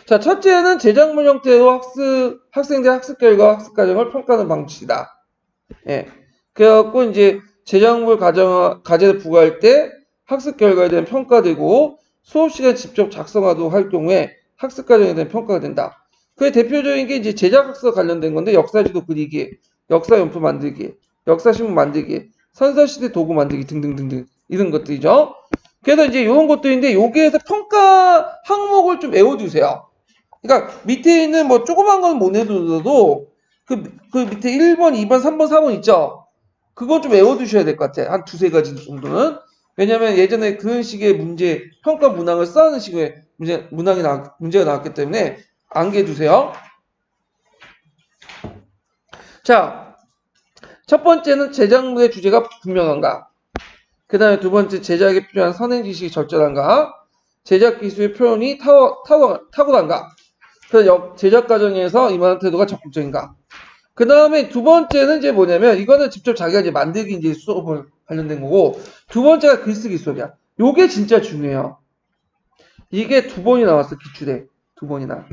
자, 첫째는 제작문 형태로 학생들 학습 결과, 학습 과정을 평가하는 방식이다. 예. 그래갖고 이제 제작물 과제를 부과할 때 학습 결과에 대한 평가되고 수업 시간에 직접 작성하도록 할 경우에 학습 과정에 대한 평가가 된다. 그 대표적인 게 이제 제작학습과 관련된 건데 역사지도 그리기, 역사연프 만들기, 역사신문 만들기, 선사시대 도구 만들기 등등등등 이런 것들이죠. 그래서 이제 이런 것들인데 여기에서 평가 항목을 좀 외워두세요. 그러니까 밑에 있는 뭐 조그만 건 못 외워둬도 그 밑에 1번, 2번, 3번, 4번 있죠? 그거 좀 외워두셔야 될 것 같아. 한 두세 가지 정도는. 왜냐면 예전에 그런 식의 문제, 평가 문항을 쌓는 식의 문제가 나왔기 때문에 암기해두세요. 자, 첫 번째는 제작물의 주제가 분명한가? 그 다음에 두 번째 제작에 필요한 선행 지식이 적절한가? 제작 기술의 표현이 탁월한가? 그래서 제작 과정에서 임하는 태도가 적극적인가? 그 다음에 두 번째는 이제 뭐냐면 이거는 직접 자기가 이제 만들기 이제 수업을 관련된 거고 두 번째가 글쓰기 수업이야. 요게 진짜 중요해요. 이게 2번이 나왔어 기출에 2번이나.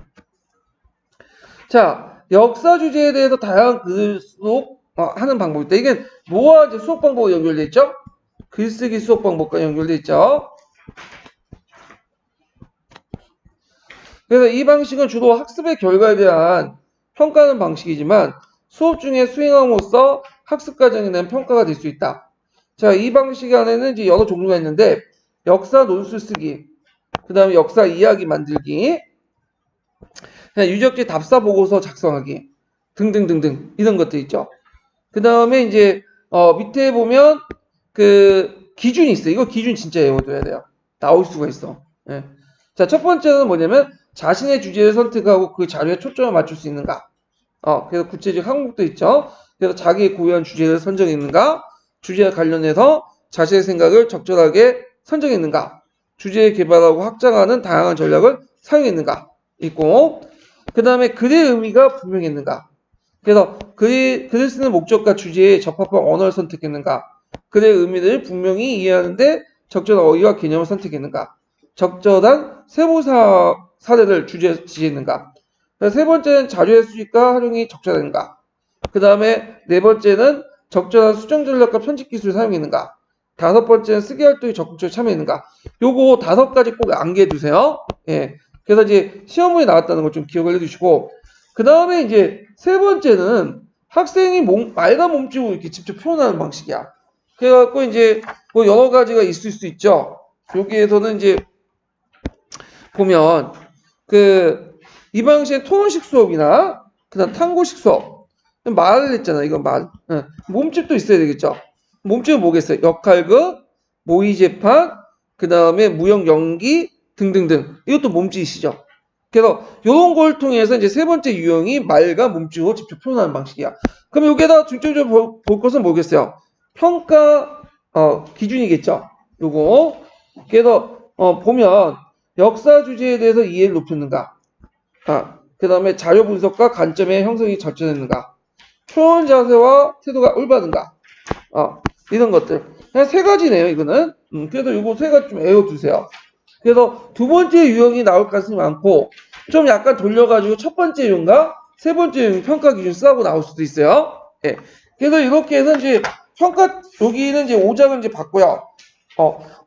자, 역사 주제에 대해서 다양한 글 수업 하는 방법이 있다. 이게 뭐와 이제 수업 방법과 연결돼 있죠? 글쓰기 수업 방법과 연결돼 있죠. 그래서 이 방식은 주로 학습의 결과에 대한 평가하는 방식이지만 수업 중에 수행함으로써 학습 과정에 대한 평가가 될 수 있다. 자, 이 방식 안에는 이제 여러 종류가 있는데, 역사 논술 쓰기, 그 다음에 역사 이야기 만들기, 그냥 유적지 답사 보고서 작성하기, 등등등등, 이런 것들 있죠. 그 다음에 이제, 밑에 보면, 그, 기준이 있어요. 이거 기준 진짜 외워둬야 돼요. 나올 수가 있어. 예. 자, 첫 번째는 뭐냐면, 자신의 주제를 선택하고 그 자료에 초점을 맞출 수 있는가. 그래서 구체적 항목도 있죠. 그래서 자기의 고유한 주제를 선정했는가, 주제와 관련해서 자신의 생각을 적절하게 선정했는가, 주제에 개발하고 확장하는 다양한 전략을 사용했는가 있고, 그 다음에 글의 의미가 분명했는가. 그래서 글을 쓰는 목적과 주제에 적합한 언어를 선택했는가, 글의 의미를 분명히 이해하는데 적절한 어휘와 개념을 선택했는가, 적절한 세부 사례를 주제에 지했는가. 세 번째는 자료의 수집과 활용이 적절한가. 그 다음에 네 번째는 적절한 수정 전략과 편집 기술을 사용했는가. 다섯 번째는 쓰기 활동에 적극적으로 참여했는가. 요거 5가지 꼭 암기해 두세요. 예. 그래서 이제 시험문에 나왔다는 걸 좀 기억을 해두시고, 그 다음에 이제 세 번째는 학생이 말과 몸짓으로 이렇게 직접 표현하는 방식이야. 그래갖고 이제 뭐 여러 가지가 있을 수 있죠. 여기에서는 이제 보면 이 방식의 토론식 수업이나 그다음 탐구식 수업, 말을 했잖아. 이거 말. 몸집도 있어야 되겠죠. 몸집은 뭐겠어요? 역할극, 모의재판, 그 다음에 무역 연기 등등등. 이것도 몸짓이시죠. 그래서 이런 걸 통해서 이제 세 번째 유형이 말과 몸짓으로 직접 표현하는 방식이야. 그럼 여기에다 중점적으로 볼 것은 뭐겠어요? 평가 기준이겠죠. 요거. 그래서 보면 역사 주제에 대해서 이해를 높였는가. 그 다음에 자료 분석과 관점의 형성이 절전했는가. 표현 자세와 태도가 올바른가. 이런 것들. 그냥 3가지네요, 이거는. 그래서 이거 3가지 좀 외워두세요. 그래서 두 번째 유형이 나올 가능성이 많고, 좀 약간 돌려가지고 첫 번째 유형과 세 번째 유형 평가 기준 쓰고 나올 수도 있어요. 예. 그래서 이렇게 해서 이제 여기는 이제 5장을 이제 봤고요.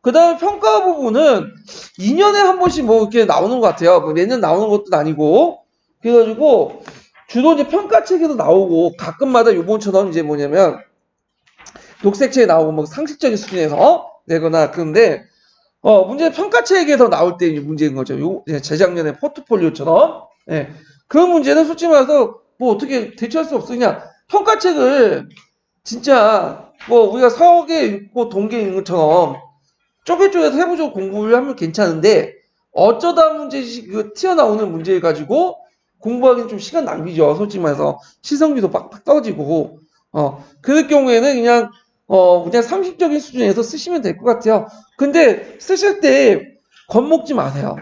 그 다음에 평가 부분은 2년에 한 번씩 뭐 이렇게 나오는 것 같아요. 뭐 매년 나오는 것도 아니고. 그래가지고, 주로 이제 평가책에도 나오고, 가끔마다 요번처럼 이제 뭐냐면, 녹색책에 나오고, 뭐 상식적인 수준에서 내거나, 그런데, 문제는 평가책에서 나올 때 문제인 거죠. 재작년에 포트폴리오처럼. 예. 그 문제는 솔직히 말해서, 뭐 어떻게 대처할 수 없으냐. 평가책을, 진짜, 뭐 우리가 서계 읽고 동계 읽는 것처럼, 쪼개쪼개서 세부적으로 공부를 하면 괜찮은데, 어쩌다 튀어나오는 문제를 가지고, 공부하기는 좀 시간 낭비죠. 솔직히 말해서 시성비도 빡빡 떨어지고 그럴 경우에는 그냥 상식적인 수준에서 쓰시면 될 것 같아요. 근데 쓰실 때 겁먹지 마세요.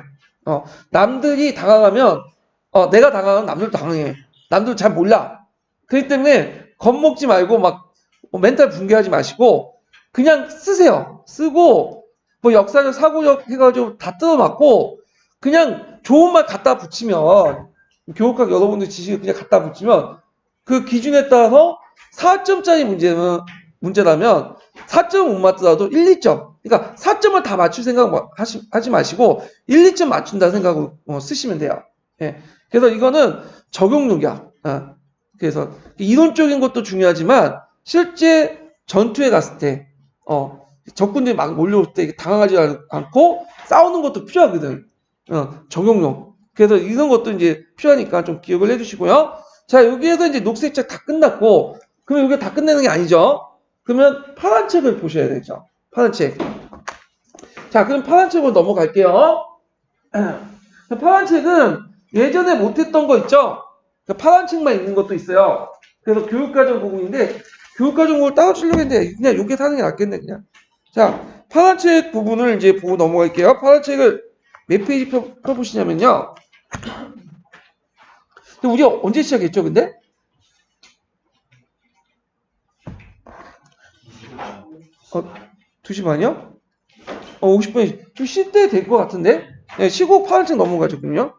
남들이 당황하면 내가 당황하면 남들도 당황해. 남들 잘 몰라. 그렇기 때문에 겁먹지 말고 막 멘탈 붕괴하지 마시고 그냥 쓰세요. 쓰고 뭐 역사적 사고적 해가지고 다 뜯어맞고 그냥 좋은 말 갖다 붙이면 교육학 여러분들 지식을 그냥 갖다 붙이면 그 기준에 따라서 4점짜리 문제라면 4점 못 맞더라도 1, 2점. 그러니까 4점을 다 맞출 생각 하지 마시고 1, 2점 맞춘다 생각으로 쓰시면 돼요. 예. 그래서 이거는 적용력이야. 그래서 이론적인 것도 중요하지만 실제 전투에 갔을 때 적군들이 막 몰려올 때 당황하지 않고 싸우는 것도 필요하거든. 적용력. 그래서 이런 것도 이제 필요하니까 좀 기억을 해주시고요. 자, 여기에서 이제 녹색 책 다 끝났고, 그러면 이게 다 끝내는 게 아니죠. 그러면 파란 책을 보셔야 되죠. 파란 책. 자, 그럼 파란 책으로 넘어갈게요. 파란 책은 예전에 못했던 거 있죠? 파란 책만 있는 것도 있어요. 그래서 교육과정 부분인데, 교육과정 부분을 따로 치려고 했는데, 그냥 여기에 사는 게 낫겠네, 그냥. 자, 파란 책 부분을 이제 보고 넘어갈게요. 파란 책을 몇 페이지 펴보시냐면요. 우리 언제 시작했죠, 근데? 2시 반이요? 50분, 좀 쉴 때 될 것 같은데? 네, 쉬고 파란색 넘어가죠, 그럼요?